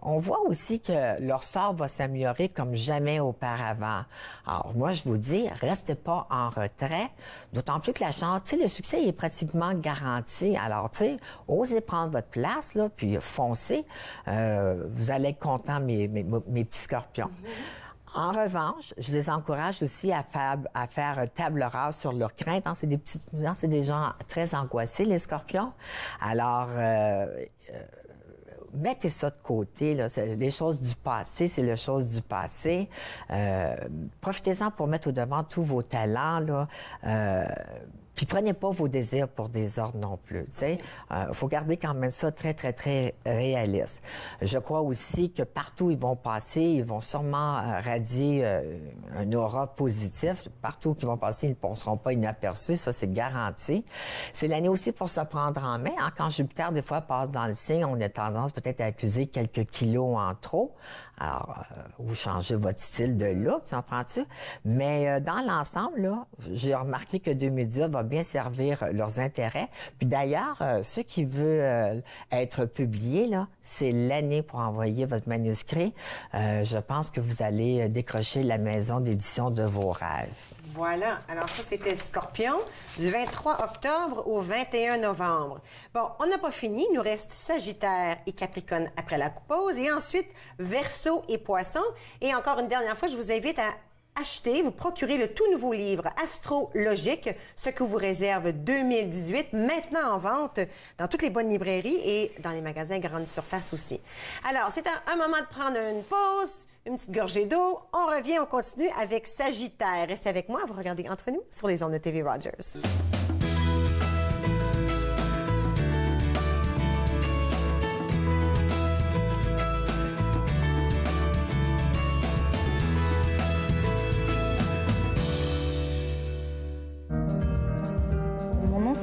on voit aussi que leur sort va s'améliorer comme jamais auparavant. Alors, moi, je vous dis, restez pas en retrait, d'autant plus que la chance, tu sais, le succès est pratiquement garanti. Alors, tu sais, osez prendre votre place, là, puis foncez. Vous allez être content, mes petits scorpions. En revanche, je les encourage aussi à faire table rase sur leurs craintes. C'est des gens très angoissés, les scorpions. Alors, mettez ça de côté, là. Les choses du passé, c'est les choses du passé. Profitez-en pour mettre au devant tous vos talents, là. Puis prenez pas vos désirs pour des ordres non plus, tu sais. Faut garder quand même ça très, très, très réaliste. Je crois aussi que partout où ils vont passer, ils vont sûrement radier un aura positif. Partout où ils vont passer, ils ne seront pas inaperçus, ça c'est garanti. C'est l'année aussi pour se prendre en main. Hein? Quand Jupiter, des fois, passe dans le signe, on a tendance peut-être à accuser quelques kilos en trop. Alors, vous changez votre style de look, tu en prends-tu? Mais dans l'ensemble, là, j'ai remarqué que 2018 va bien servir leurs intérêts. Puis d'ailleurs, ceux qui veulent être publiés, là, c'est l'année pour envoyer votre manuscrit. Je pense que vous allez décrocher la maison d'édition de vos rêves. Voilà. Alors ça, c'était le Scorpion du 23 octobre au 21 novembre. Bon, on n'a pas fini. Il nous reste Sagittaire et Capricorne après la pause. Et ensuite, Verseau et Poisson. Et encore une dernière fois, je vous invite à acheter, vous procurer le tout nouveau livre Astrologique, ce que vous réserve 2018, maintenant en vente dans toutes les bonnes librairies et dans les magasins grande surface aussi. Alors, c'est un moment de prendre une pause, une petite gorgée d'eau. On revient, on continue avec Sagittaire. Restez avec moi, vous regardez Entre nous sur les ondes de TV Rogers.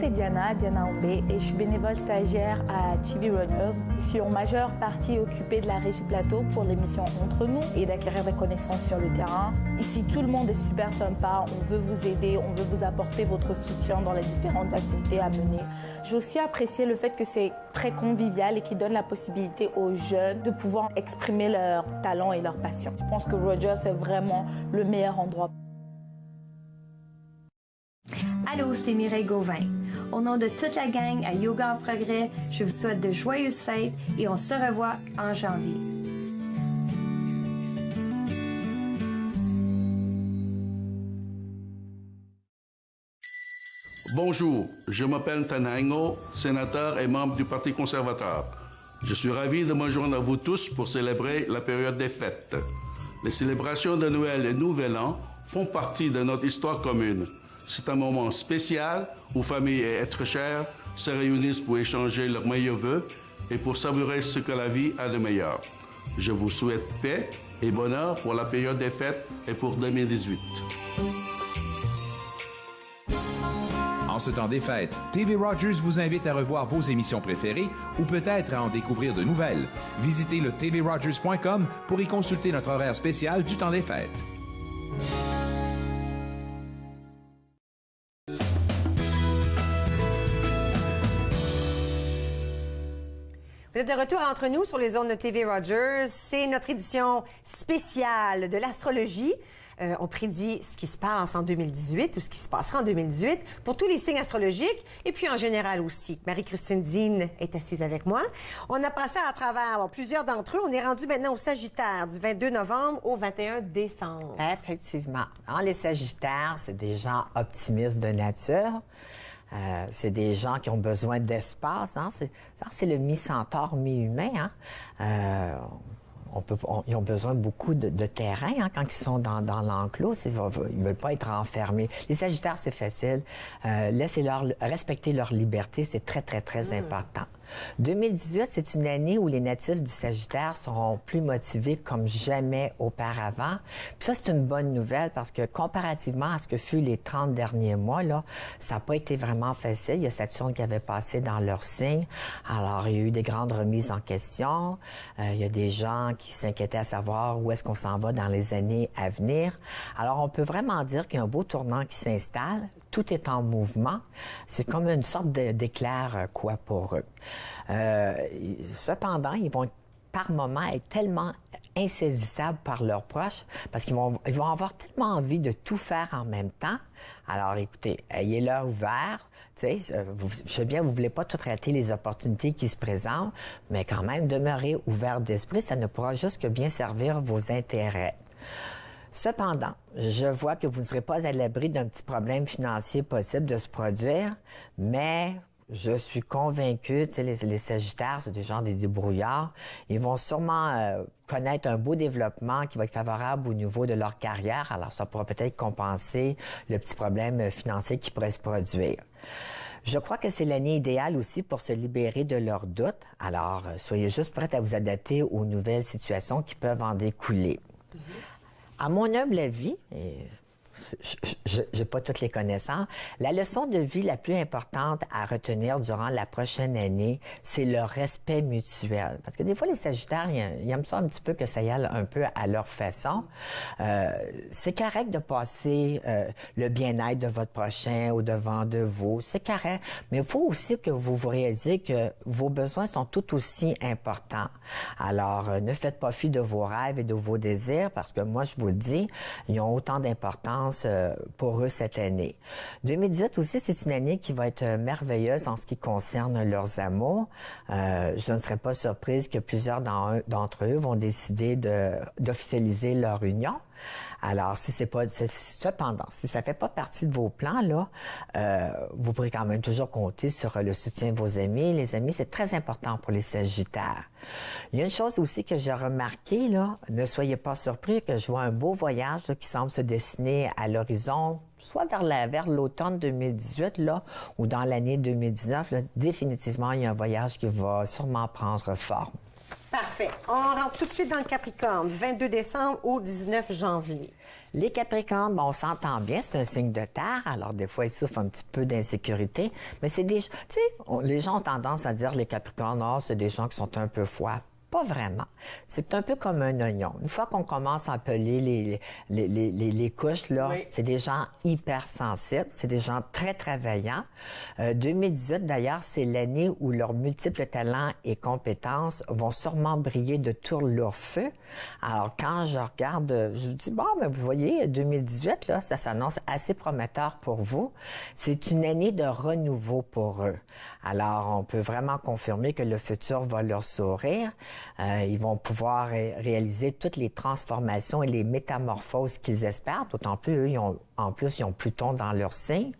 c'est Diana Ombé et je suis bénévole stagiaire à TV Rogers. Je suis en majeure partie occupée de la Régie Plateau pour l'émission Entre nous et d'acquérir des connaissances sur le terrain. Ici, tout le monde est super sympa. On veut vous aider, on veut vous apporter votre soutien dans les différentes activités à mener. J'ai aussi apprécié le fait que c'est très convivial et qui donne la possibilité aux jeunes de pouvoir exprimer leurs talents et leurs passions. Je pense que Rogers est vraiment le meilleur endroit. Allô, c'est Mireille Gauvin. Au nom de toute la gang à Yoga en Progrès, je vous souhaite de joyeuses fêtes et on se revoit en janvier. Bonjour, je m'appelle Tanaingo, sénateur et membre du Parti conservateur. Je suis ravi de me joindre à vous tous pour célébrer la période des fêtes. Les célébrations de Noël et Nouvel An font partie de notre histoire commune. C'est un moment spécial où famille et êtres chers se réunissent pour échanger leurs meilleurs vœux et pour savourer ce que la vie a de meilleur. Je vous souhaite paix et bonheur pour la période des fêtes et pour 2018. En ce temps des fêtes, TV Rogers vous invite à revoir vos émissions préférées ou peut-être à en découvrir de nouvelles. Visitez le tvrogers.com pour y consulter notre horaire spécial du temps des fêtes. Vous êtes de retour entre nous sur les ondes de TV Rogers. C'est notre édition spéciale de l'astrologie. On prédit ce qui se passe en 2018 ou ce qui se passera en 2018 pour tous les signes astrologiques et puis en général aussi. Marie-Christine Dean est assise avec moi. On a passé à travers plusieurs d'entre eux. On est rendu maintenant au Sagittaire du 22 novembre au 21 décembre. Effectivement. Les Sagittaires, c'est des gens optimistes de nature. C'est des gens qui ont besoin d'espace. C'est le mi-centaure, mi-humain. Ils ont besoin beaucoup de terrain quand ils sont dans l'enclos. Ils ne veulent pas être enfermés. Les Sagittaires, c'est facile. Laissez-leur respecter leur liberté. C'est très, très, très important. 2018, c'est une année où les natifs du Sagittaire seront plus motivés comme jamais auparavant. Puis ça, c'est une bonne nouvelle parce que comparativement à ce que fut les 30 derniers mois, là, ça n'a pas été vraiment facile. Il y a Saturne qui avait passé dans leur signe. Alors, il y a eu des grandes remises en question. Il y a des gens qui s'inquiétaient à savoir où est-ce qu'on s'en va dans les années à venir. Alors, on peut vraiment dire qu'il y a un beau tournant qui s'installe. Tout est en mouvement. C'est comme une sorte d'éclair, pour eux. Cependant, ils vont par moments être tellement insaisissables par leurs proches parce qu'ils vont avoir tellement envie de tout faire en même temps. Alors, écoutez, ayez-leur ouvert. Je sais bien, vous ne voulez pas tout rater les opportunités qui se présentent, mais quand même, demeurez ouvert d'esprit. Ça ne pourra juste que bien servir vos intérêts. Cependant, je vois que vous ne serez pas à l'abri d'un petit problème financier possible de se produire, mais je suis convaincue, les Sagittaires, c'est des gens des débrouillards, ils vont sûrement connaître un beau développement qui va être favorable au niveau de leur carrière, alors ça pourra peut-être compenser le petit problème financier qui pourrait se produire. Je crois que c'est l'année idéale aussi pour se libérer de leurs doutes, alors soyez juste prêts à vous adapter aux nouvelles situations qui peuvent en découler. À mon humble avis, je n'ai pas toutes les connaissances, la leçon de vie la plus importante à retenir durant la prochaine année, c'est le respect mutuel. Parce que des fois, les Sagittaires, ils aiment ça un petit peu que ça y aille un peu à leur façon. C'est correct de passer le bien-être de votre prochain au-devant de vous. C'est correct. Mais il faut aussi que vous vous réalisiez que vos besoins sont tout aussi importants. Alors, ne faites pas fi de vos rêves et de vos désirs parce que moi, je vous le dis, ils ont autant d'importance pour eux cette année. 2018 aussi, c'est une année qui va être merveilleuse en ce qui concerne leurs amours. Je ne serais pas surprise que plusieurs d'entre eux vont décider d'officialiser leur union. Alors, cependant, si ça ne fait pas partie de vos plans, là, vous pourrez quand même toujours compter sur le soutien de vos amis. Les amis, c'est très important pour les Sagittaires. Il y a une chose aussi que j'ai remarqué, là, ne soyez pas surpris que je vois un beau voyage là, qui semble se dessiner à l'horizon, soit vers l'automne 2018 là, ou dans l'année 2019. Là, définitivement, il y a un voyage qui va sûrement prendre forme. Parfait. On rentre tout de suite dans le Capricorne, du 22 décembre au 19 janvier. Les Capricornes, on s'entend bien, c'est un signe de terre, alors des fois, ils souffrent un petit peu d'insécurité, mais c'est des... Tu sais, les gens ont tendance à dire, les Capricornes, c'est des gens qui sont un peu froids. Pas vraiment. C'est un peu comme un oignon. Une fois qu'on commence à peler les couches, là, oui. C'est des gens hypersensibles, c'est des gens très travaillants. 2018, d'ailleurs, c'est l'année où leurs multiples talents et compétences vont sûrement briller de tout leur feu. Alors, quand je regarde, je dis, bon, mais vous voyez, 2018, là, ça s'annonce assez prometteur pour vous. C'est une année de renouveau pour eux. Alors, on peut vraiment confirmer que le futur va leur sourire. Ils vont pouvoir réaliser toutes les transformations et les métamorphoses qu'ils espèrent, d'autant plus, eux, ils ont Pluton dans leur signe.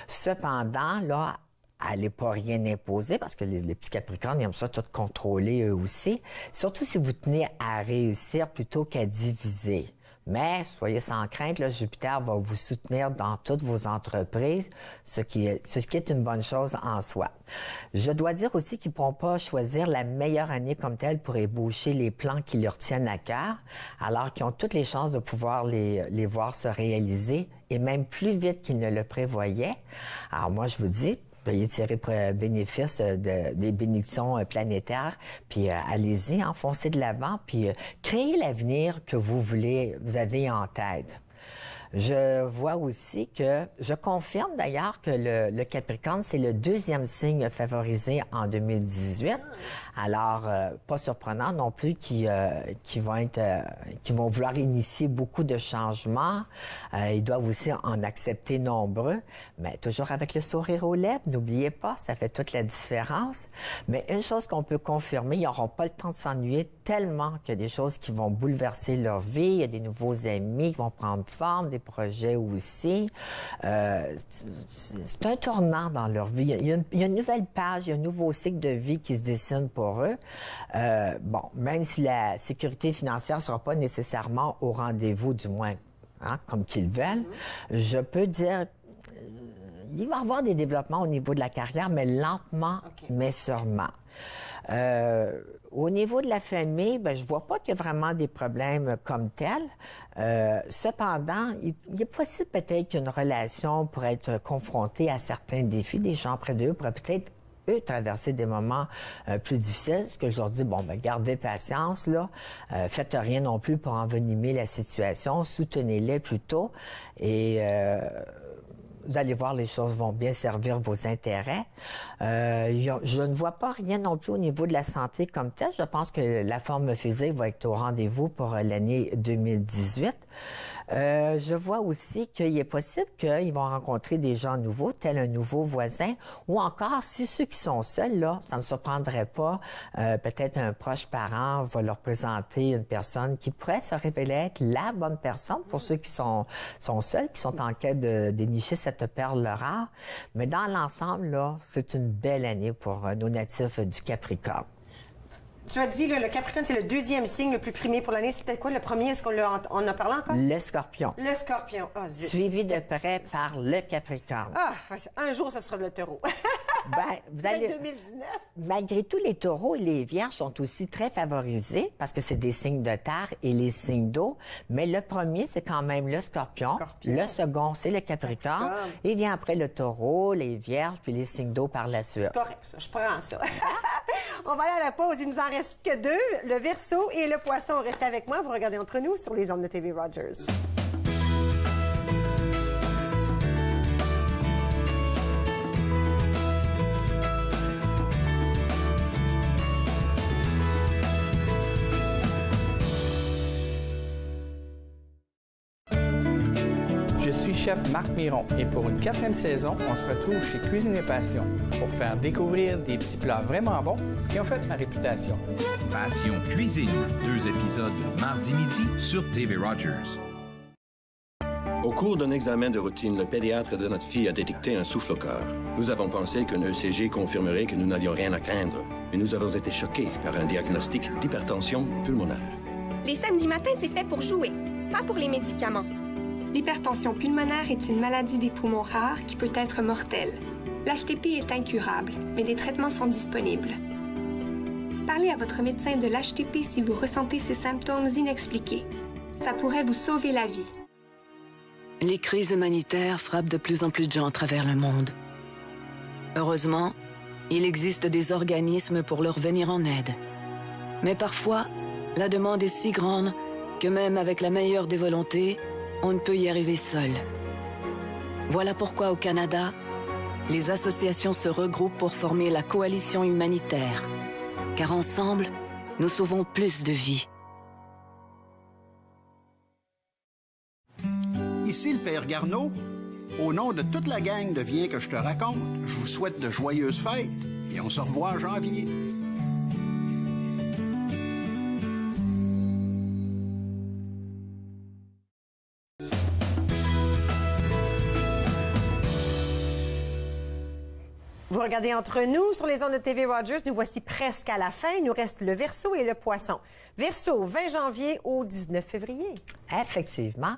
Cependant, là, allez pas rien imposer, parce que les petits Capricornes, ils aiment ça tout contrôler eux aussi. Surtout si vous tenez à réussir plutôt qu'à diviser. Mais soyez sans crainte, là, Jupiter va vous soutenir dans toutes vos entreprises, ce qui est une bonne chose en soi. Je dois dire aussi qu'ils ne pourront pas choisir la meilleure année comme telle pour ébaucher les plans qui leur tiennent à cœur, alors qu'ils ont toutes les chances de pouvoir les voir se réaliser, et même plus vite qu'ils ne le prévoyaient. Alors moi, je vous dis, veuillez tirer bénéfice des bénédictions planétaires, puis allez-y, enfoncez de l'avant, puis créez l'avenir que vous avez en tête. Je vois aussi que, je confirme d'ailleurs que le Capricorne, c'est le deuxième signe favorisé en 2018. Alors, pas surprenant non plus qu'ils vont vouloir initier beaucoup de changements. Ils doivent aussi en accepter nombreux, mais toujours avec le sourire aux lèvres. N'oubliez pas, ça fait toute la différence. Mais une chose qu'on peut confirmer, ils n'auront pas le temps de s'ennuyer tellement qu'il y a des choses qui vont bouleverser leur vie. Il y a des nouveaux amis qui vont prendre forme, des projets aussi. C'est un tournant dans leur vie. Il y a une nouvelle page, il y a un nouveau cycle de vie qui se dessine pour eux. Bon, même si la sécurité financière ne sera pas nécessairement au rendez-vous, du moins, hein, comme qu'ils veulent, je peux dire... il va y avoir des développements au niveau de la carrière, mais lentement, mais sûrement. Au niveau de la famille, je ne vois pas qu'il y a vraiment des problèmes comme tels. Cependant, il est possible peut-être qu'une relation pourrait être confrontée à certains défis. Des gens près d'eux pourraient peut-être, eux, traverser des moments plus difficiles. Ce que je leur dis, gardez patience, là. Faites rien non plus pour envenimer la situation. Soutenez-les plutôt. Et... vous allez voir, les choses vont bien servir vos intérêts. Je ne vois pas rien non plus au niveau de la santé comme tel. Je pense que la forme physique va être au rendez-vous pour l'année 2018. Je vois aussi qu'il est possible qu'ils vont rencontrer des gens nouveaux, tel un nouveau voisin, ou encore, si ceux qui sont seuls, là, ça ne me surprendrait pas, peut-être un proche parent va leur présenter une personne qui pourrait se révéler être la bonne personne pour ceux qui sont seuls, qui sont en quête de dénicher cette perle rare. Mais dans l'ensemble, là, c'est une belle année pour nos natifs du Capricorne. Tu as dit, là, le Capricorne, c'est le deuxième signe le plus primé pour l'année. C'était quoi le premier? Est-ce qu'on en a parlé encore? Le Scorpion. Le Scorpion. Oh, suivi de près par le Capricorne. Ah, un jour, ce sera le Taureau. Vous allez... 2019. Malgré tout, les Taureaux et les Vierges sont aussi très favorisés parce que c'est des signes de terre et les signes d'eau. Mais le premier, c'est quand même le Scorpion. Le second, c'est le Capricorne. Et vient après le Taureau, les Vierges, puis les signes d'eau par la suite. C'est correct, ça. Je prends ça. On va aller à la pause. Il nous en reste que deux. Le Verseau et le Poisson. Restez avec moi. Vous regardez Entre nous sur les ondes de TV Rogers. Je suis chef Marc Miron et pour une 4e saison, on se retrouve chez Cuisine et Passion pour faire découvrir des petits plats vraiment bons qui ont fait ma réputation. Passion Cuisine, 2 épisodes mardi midi sur TV Rogers. Au cours d'un examen de routine, le pédiatre de notre fille a détecté un souffle au cœur. Nous avons pensé qu'un ECG confirmerait que nous n'avions rien à craindre, mais nous avons été choqués par un diagnostic d'hypertension pulmonaire. Les samedis matins, c'est fait pour jouer, pas pour les médicaments. L'hypertension pulmonaire est une maladie des poumons rares qui peut être mortelle. L'HTP est incurable, mais des traitements sont disponibles. Parlez à votre médecin de l'HTP si vous ressentez ces symptômes inexpliqués. Ça pourrait vous sauver la vie. Les crises humanitaires frappent de plus en plus de gens à travers le monde. Heureusement, il existe des organismes pour leur venir en aide. Mais parfois, la demande est si grande que même avec la meilleure des volontés, on ne peut y arriver seul. Voilà pourquoi au Canada, les associations se regroupent pour former la coalition humanitaire. Car ensemble, nous sauvons plus de vies. Ici le Père Garneau. Au nom de toute la gang de Viens que je te raconte, je vous souhaite de joyeuses fêtes et on se revoit en janvier. Vous regardez Entre nous sur les ondes de TV Rogers. Nous voici presque à la fin. Il nous reste le Verseau et le Poisson. Verseau, 20 janvier au 19 février. Effectivement.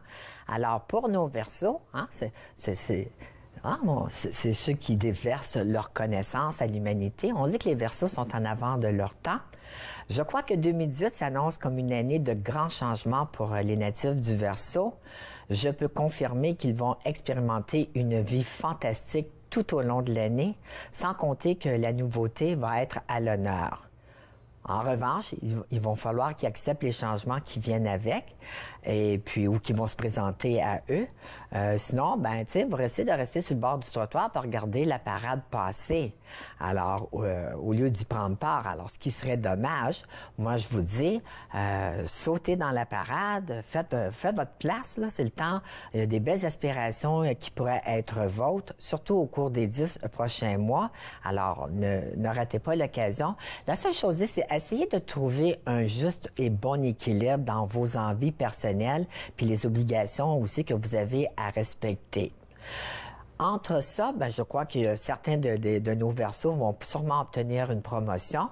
Alors, pour nos Verseaux, hein, c'est ceux qui déversent leur connaissance à l'humanité. On dit que les Verseaux sont en avant de leur temps. Je crois que 2018 s'annonce comme une année de grands changements pour les natifs du Verseau. Je peux confirmer qu'ils vont expérimenter une vie fantastique tout au long de l'année, sans compter que la nouveauté va être à l'honneur. En revanche, il va falloir qu'ils acceptent les changements qui viennent avec, et puis ou qui vont se présenter à eux. Sinon, ben, tu sais, vous restez sur le bord du trottoir pour regarder la parade passer. Alors, au lieu d'y prendre part, alors ce qui serait dommage, moi je vous dis, sautez dans la parade, faites votre place, là, c'est le temps. Il y a des belles aspirations qui pourraient être vôtres, surtout au cours des 10 prochains mois. Alors, ne ratez pas l'occasion. La seule chose, c'est essayer de trouver un juste et bon équilibre dans vos envies personnelles puis les obligations aussi que vous avez à respecter. Entre ça, ben, je crois que certains de nos Verseaux vont sûrement obtenir une promotion.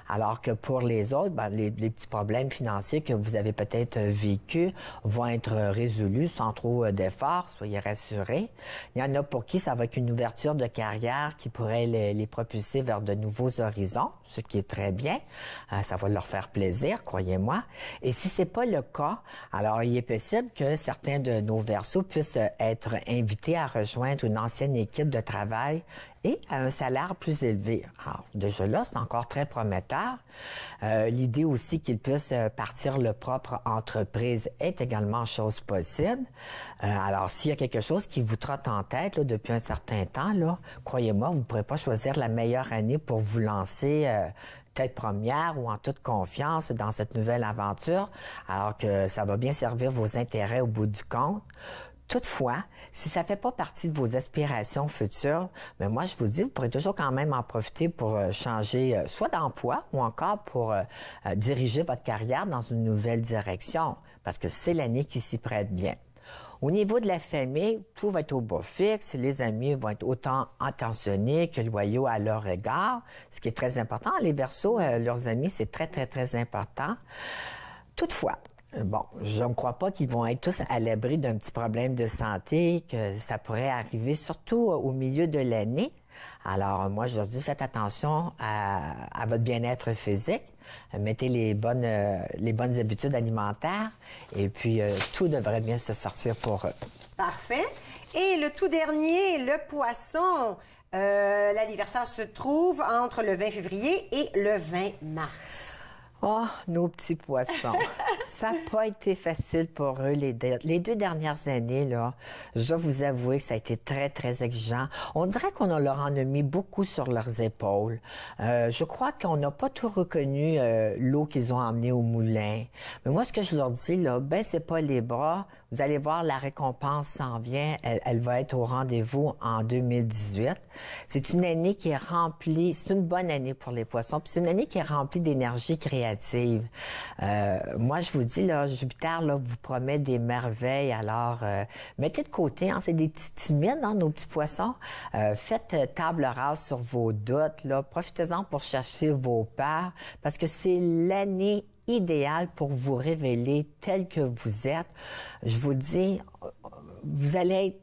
Alors que pour les autres, ben, les petits problèmes financiers que vous avez peut-être vécus vont être résolus sans trop d'efforts, soyez rassurés. Il y en a pour qui ça va être une ouverture de carrière qui pourrait les propulser vers de nouveaux horizons, ce qui est très bien. Ça va leur faire plaisir, croyez-moi. Et si c'est pas le cas, alors il est possible que certains de nos Verseaux puissent être invités à rejoindre une ancienne équipe de travail et à un salaire plus élevé. Alors, déjà là, c'est encore très prometteur. L'idée aussi qu'ils puissent partir leur propre entreprise est également chose possible. Alors, s'il y a quelque chose qui vous trotte en tête là, depuis un certain temps, là, croyez-moi, vous ne pourrez pas choisir la meilleure année pour vous lancer tête première ou en toute confiance dans cette nouvelle aventure, alors que ça va bien servir vos intérêts au bout du compte. Toutefois, si ça ne fait pas partie de vos aspirations futures, mais moi, je vous dis, vous pourrez toujours quand même en profiter pour changer soit d'emploi ou encore pour diriger votre carrière dans une nouvelle direction, parce que c'est l'année qui s'y prête bien. Au niveau de la famille, tout va être au bas fixe. Les amis vont être autant attentionnés que loyaux à leur égard, ce qui est très important. Les Verseaux, leurs amis, c'est très, très, très important. Toutefois, bon, je ne crois pas qu'ils vont être tous à l'abri d'un petit problème de santé, que ça pourrait arriver surtout au milieu de l'année. Alors, moi, je leur dis, faites attention à votre bien-être physique. Mettez les bonnes habitudes alimentaires et puis tout devrait bien se sortir pour eux. Parfait. Et le tout dernier, le Poisson. L'anniversaire se trouve entre le 20 février et le 20 mars. Oh, nos petits poissons. Ça n'a pas été facile pour eux les 2 dernières années, là. Je dois vous avouer que ça a été très, très exigeant. On dirait qu'on leur en a mis beaucoup sur leurs épaules. Je crois qu'on n'a pas tout reconnu l'eau qu'ils ont emmenée au moulin. Mais moi, ce que je leur dis, là, baissez pas les bras. Vous allez voir, la récompense s'en vient. Elle va être au rendez-vous en 2018. C'est une année qui est remplie, c'est une bonne année pour les poissons, puis c'est une année qui est remplie d'énergie créative. Moi, je vous dis, là, Jupiter là, vous promet des merveilles, alors mettez de côté, hein, c'est des petits timides, hein, nos petits poissons. Faites table rase sur vos doutes, là, profitez-en pour chercher vos peurs, parce que c'est l'année idéal pour vous révéler tel que vous êtes. Je vous dis, vous allez être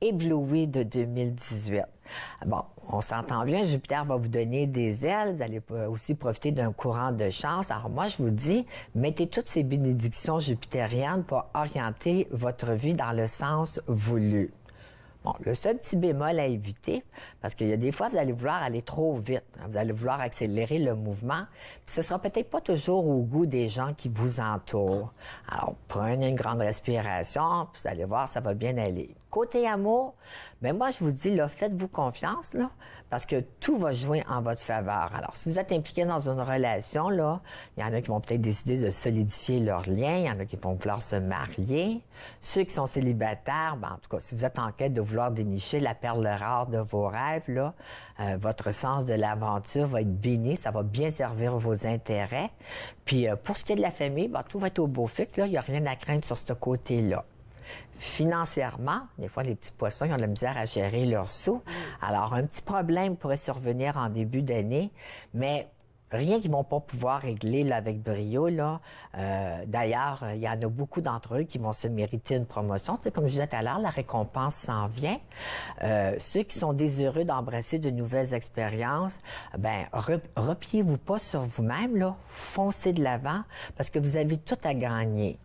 ébloui de 2018. Bon, on s'entend bien, Jupiter va vous donner des ailes, vous allez aussi profiter d'un courant de chance. Alors moi, je vous dis, mettez toutes ces bénédictions jupitériennes pour orienter votre vie dans le sens voulu. Bon, le seul petit bémol à éviter, parce qu'il y a des fois, vous allez vouloir aller trop vite. Vous allez vouloir accélérer le mouvement, puis ce sera peut-être pas toujours au goût des gens qui vous entourent. Alors, prenez une grande respiration, puis vous allez voir, ça va bien aller. Côté amour, bien moi, je vous dis, là, faites-vous confiance, là, parce que tout va jouer en votre faveur. Alors, si vous êtes impliqué dans une relation, là, il y en a qui vont peut-être décider de solidifier leur lien, il y en a qui vont vouloir se marier. Ceux qui sont célibataires, bien, en tout cas, si vous êtes en quête de vouloir dénicher la perle rare de vos rêves, là, votre sens de l'aventure va être béni, ça va bien servir vos intérêts. Puis, pour ce qui est de la famille, bien, tout va être au beau fixe, là, il n'y a rien à craindre sur ce côté-là. Financièrement, des fois, les petits poissons, ils ont de la misère à gérer leurs sous. Alors, un petit problème pourrait survenir en début d'année, mais rien qu'ils ne vont pas pouvoir régler là, avec brio. Là. D'ailleurs, il y en a beaucoup d'entre eux qui vont se mériter une promotion. Tu sais, comme je disais tout à l'heure, la récompense s'en vient. Ceux qui sont désireux d'embrasser de nouvelles expériences, ben repliez-vous pas sur vous-même, là. Foncez de l'avant parce que vous avez tout à gagner.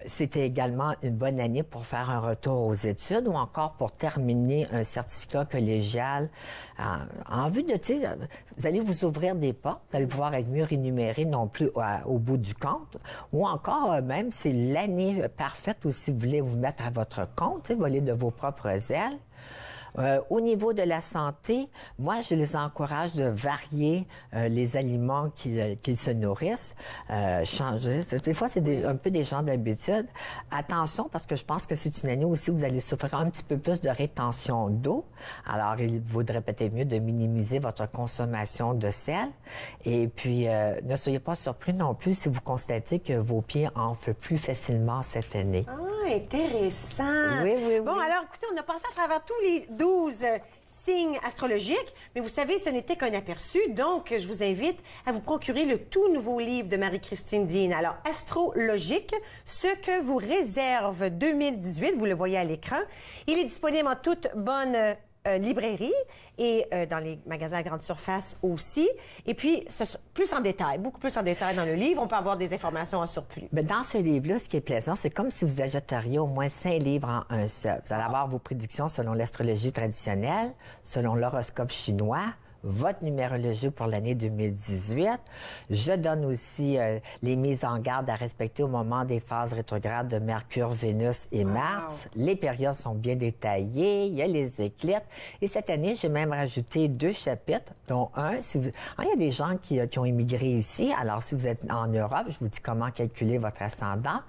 C'était également une bonne année pour faire un retour aux études ou encore pour terminer un certificat collégial en vue de, tu sais, vous allez vous ouvrir des portes, vous allez pouvoir être mieux rémunéré non plus au bout du compte ou encore même c'est l'année parfaite où si vous voulez vous mettre à votre compte, tu sais, voler de vos propres ailes. Au niveau de la santé, moi, je les encourage de varier les aliments qu'ils se nourrissent. Changer. Des fois, c'est un peu des gens d'habitude. Attention, parce que je pense que c'est une année aussi où vous allez souffrir un petit peu plus de rétention d'eau. Alors, il vaudrait peut-être mieux de minimiser votre consommation de sel. Et puis, ne soyez pas surpris non plus si vous constatez que vos pieds enflent plus facilement cette année. Ah, intéressant! Oui, oui, oui. Bon, alors, écoutez, on a passé à travers tous les 12 signes astrologiques, mais vous savez, ce n'était qu'un aperçu, donc je vous invite à vous procurer le tout nouveau livre de Marie-Christine Dean. Alors, Astrologique, ce que vous réserve 2018, vous le voyez à l'écran. Il est disponible en toute bonne librairie et dans les magasins à grande surface aussi. Et puis, plus en détail, beaucoup plus en détail dans le livre, on peut avoir des informations en surplus. Mais dans ce livre-là, ce qui est plaisant, c'est comme si vous achèteriez au moins 5 livres en un seul. Vous allez avoir vos prédictions selon l'astrologie traditionnelle, selon l'horoscope chinois, votre numérologie pour l'année 2018. Je donne aussi les mises en garde à respecter au moment des phases rétrogrades de Mercure, Vénus et Mars. Les périodes sont bien détaillées, il y a les éclipses. Et cette année, j'ai même rajouté 2 chapitres, dont un, il y a des gens qui ont immigré ici. Alors, si vous êtes en Europe, je vous dis comment calculer votre ascendant.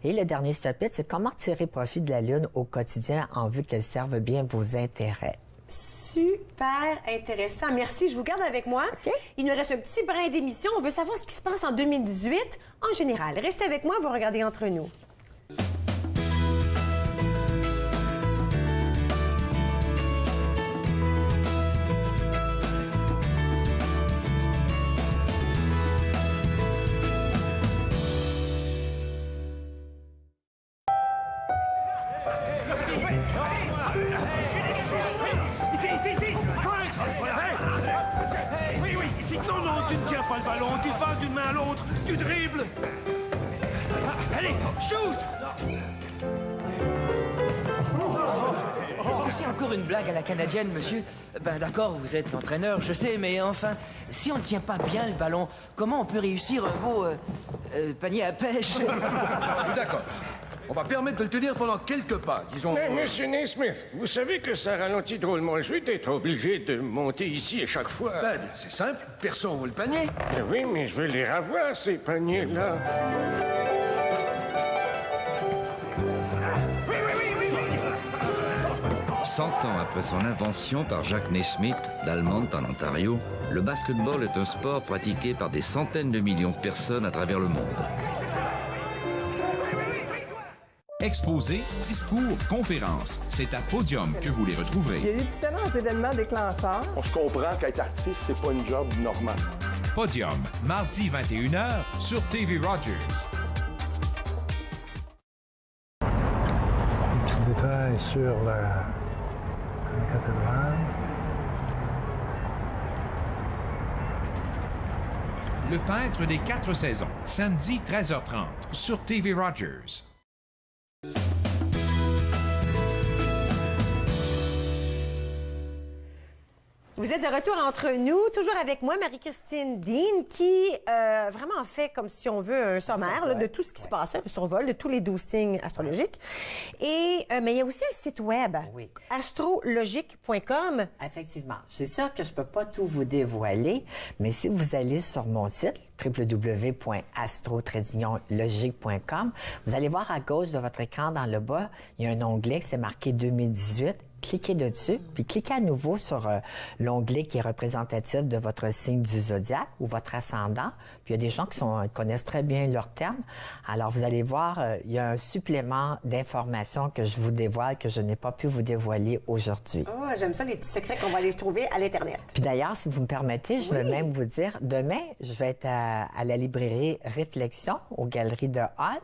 Et le dernier chapitre, c'est comment tirer profit de la Lune au quotidien en vue qu'elle serve bien vos intérêts. Super intéressant. Merci. Je vous garde avec moi. Okay. Il nous reste un petit brin d'émission. On veut savoir ce qui se passe en 2018 en général. Restez avec moi, vous regardez Entre nous. Non, tu ne tiens pas le ballon, tu passes d'une main à l'autre, tu dribbles. Allez, shoot! Est-ce que c'est encore une blague à la canadienne, monsieur? Ben d'accord, vous êtes l'entraîneur, je sais, mais enfin, si on ne tient pas bien le ballon, comment on peut réussir un beau panier à pêche? D'accord. On va permettre de le tenir pendant quelques pas, disons... Mais, monsieur Naismith, vous savez que ça ralentit drôlement le jeu d'être obligé de monter ici à chaque fois. Ben bien, c'est simple. Personne veut le panier. Ben oui, mais je veux les revoir, ces paniers-là. Oui. 100 ans après son invention par Jacques Naismith, d'Allemont en Ontario, le basketball est un sport pratiqué par des centaines de millions de personnes à travers le monde. Exposés, discours, conférences. C'est à Podium que vous les retrouverez. Il y a eu différents événements déclencheurs. On se comprend qu'être artiste, c'est pas une job normale. Podium, mardi 21h sur TV Rogers. Un petit détail sur cathédrale. Le peintre des 4 saisons, samedi 13h30 sur TV Rogers. Vous êtes de retour entre nous, toujours avec moi, Marie-Christine Dean, qui vraiment fait, comme si on veut, un sommaire là, de tout ce qui se passait, un survol de tous les 12 signes astrologiques. Et, mais il y a aussi un site web, astrologique.com. Effectivement. C'est sûr que je ne peux pas tout vous dévoiler, mais si vous allez sur mon site, www.astro-logique.com, vous allez voir à gauche de votre écran, dans le bas, il y a un onglet qui c'est marqué 2018. Cliquez dessus, puis cliquez à nouveau sur l'onglet qui est représentatif de votre signe du zodiaque ou votre ascendant. Puis il y a des gens qui connaissent très bien leur terme. Alors, vous allez voir, il y a un supplément d'informations que je vous dévoile, que je n'ai pas pu vous dévoiler aujourd'hui. Oh, j'aime ça, les petits secrets qu'on va aller trouver à l'Internet. Puis d'ailleurs, si vous me permettez, je vais même vous dire, demain, je vais être à la librairie Réflexion, aux Galeries de Hall.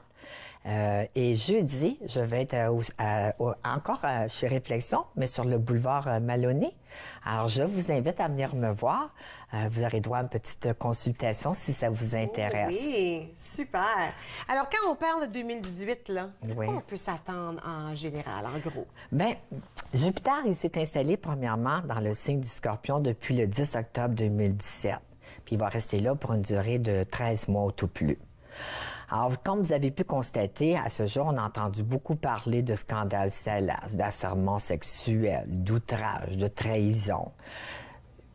Et jeudi, je vais être encore chez Réflexion, mais sur le boulevard Maloney. Alors, je vous invite à venir me voir. Vous aurez droit à une petite consultation si ça vous intéresse. Oui, super. Alors, quand on parle de 2018, là, oui. on peut s'attendre en général, en gros? Bien, Jupiter, il s'est installé premièrement dans le signe du Scorpion depuis le 10 octobre 2017. Puis il va rester là pour une durée de 13 mois au tout plus. Alors, comme vous avez pu constater, à ce jour, on a entendu beaucoup parler de scandales salaces, d'affairements sexuels, d'outrage, de trahison.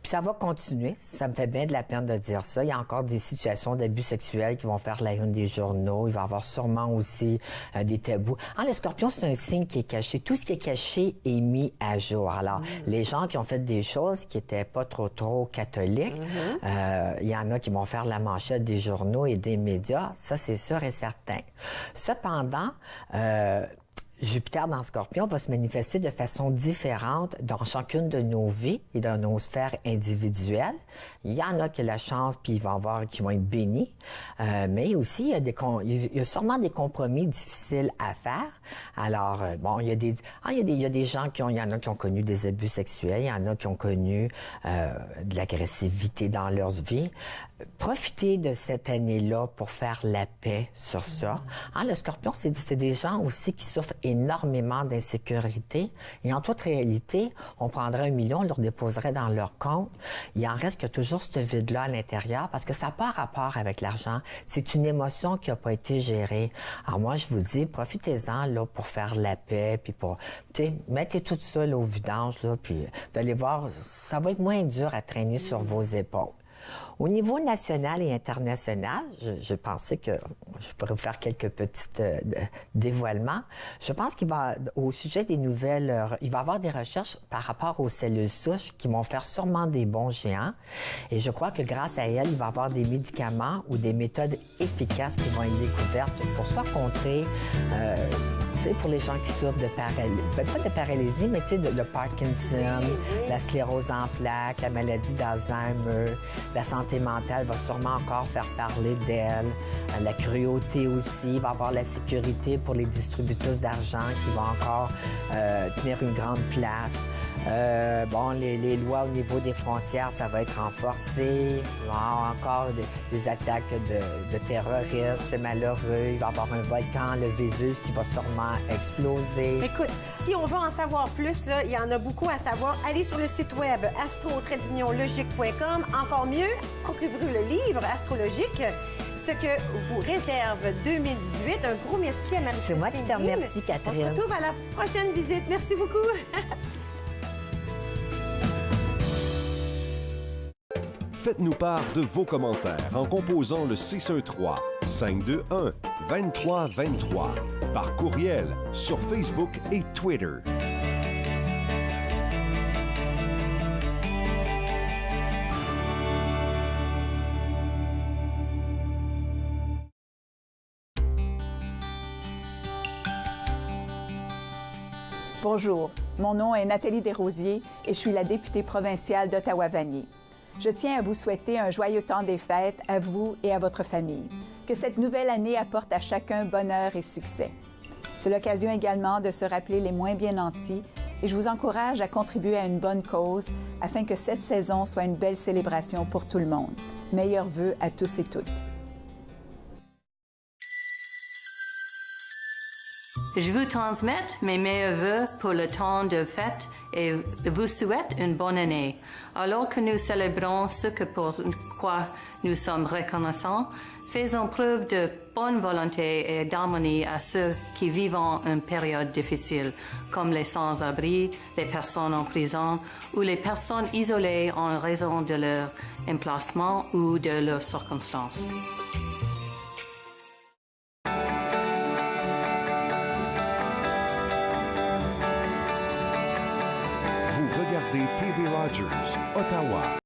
Puis ça va continuer. Ça me fait bien de la peine de dire ça. Il y a encore des situations d'abus sexuels qui vont faire la une des journaux. Il va y avoir sûrement aussi des tabous. Le Scorpion, c'est un signe qui est caché. Tout ce qui est caché est mis à jour. Alors, les gens qui ont fait des choses qui n'étaient pas trop catholiques, il y en a qui vont faire la manchette des journaux et des médias. Ça, c'est sûr et certain. Cependant, Jupiter dans Scorpion va se manifester de façon différente dans chacune de nos vies et dans nos sphères individuelles. Il y en a qui ont la chance, puis ils vont avoir, qui vont être bénis. Mais aussi, il y a sûrement des compromis difficiles à faire. Alors, bon, il y a des gens il y en a qui ont connu des abus sexuels, il y en a qui ont connu de l'agressivité dans leur vie. Profitez de cette année-là pour faire la paix sur ça. Le Scorpion, c'est des gens aussi qui souffrent énormément d'insécurité. Et en toute réalité, on prendrait 1 million, on le déposerait dans leur compte. Il en reste que toujours ce vide-là à l'intérieur parce que ça n'a pas rapport avec l'argent. C'est une émotion qui n'a pas été gérée. Alors moi, je vous dis, profitez-en là, pour faire la paix, puis pour, mettez tout ça là, au vidange, là, puis vous allez voir, ça va être moins dur à traîner sur vos épaules. Au niveau national et international, je pensais que je pourrais vous faire quelques petits dévoilements. Je pense qu'il va, au sujet des nouvelles, il va y avoir des recherches par rapport aux cellules souches qui vont faire sûrement des bons géants. Et je crois que grâce à elles, il va y avoir des médicaments ou des méthodes efficaces qui vont être découvertes pour soit contrer pour les gens qui souffrent de paralysie, pas de paralysie, mais de Parkinson, la sclérose en plaques, la maladie d'Alzheimer, la santé mentale va sûrement encore faire parler d'elle, la cruauté aussi, il va y avoir la sécurité pour les distributeurs d'argent qui vont encore tenir une grande place. Les lois au niveau des frontières, ça va être renforcé. Il va y avoir encore des attaques de terroristes, c'est malheureux. Il va y avoir un volcan, le Vésuve, qui va sûrement exploser. Écoute, si on veut en savoir plus, là, il y en a beaucoup à savoir. Allez sur le site web astro-logique.com. Encore mieux, procurez-vous le livre Astrologique, ce que vous réserve 2018. Un gros merci à Marie-Christine. C'est moi qui te remercie, Catherine. On se retrouve à la prochaine visite. Merci beaucoup. Faites-nous part de vos commentaires en composant le 613-521-2323 par courriel sur Facebook et Twitter. Bonjour, mon nom est Nathalie Desrosiers et je suis la députée provinciale d'Ottawa-Vanier. Je tiens à vous souhaiter un joyeux temps des fêtes à vous et à votre famille. Que cette nouvelle année apporte à chacun bonheur et succès. C'est l'occasion également de se rappeler les moins bien nantis et je vous encourage à contribuer à une bonne cause afin que cette saison soit une belle célébration pour tout le monde. Meilleurs vœux à tous et toutes. Je vous transmets mes meilleurs vœux pour le temps de fête et vous souhaite une bonne année. Alors que nous célébrons ce que pour quoi nous sommes reconnaissants, faisons preuve de bonne volonté et d'harmonie à ceux qui vivent une période difficile, comme les sans-abri, les personnes en prison ou les personnes isolées en raison de leur emplacement ou de leurs circonstances. Vous regardez TV Rogers, Ottawa.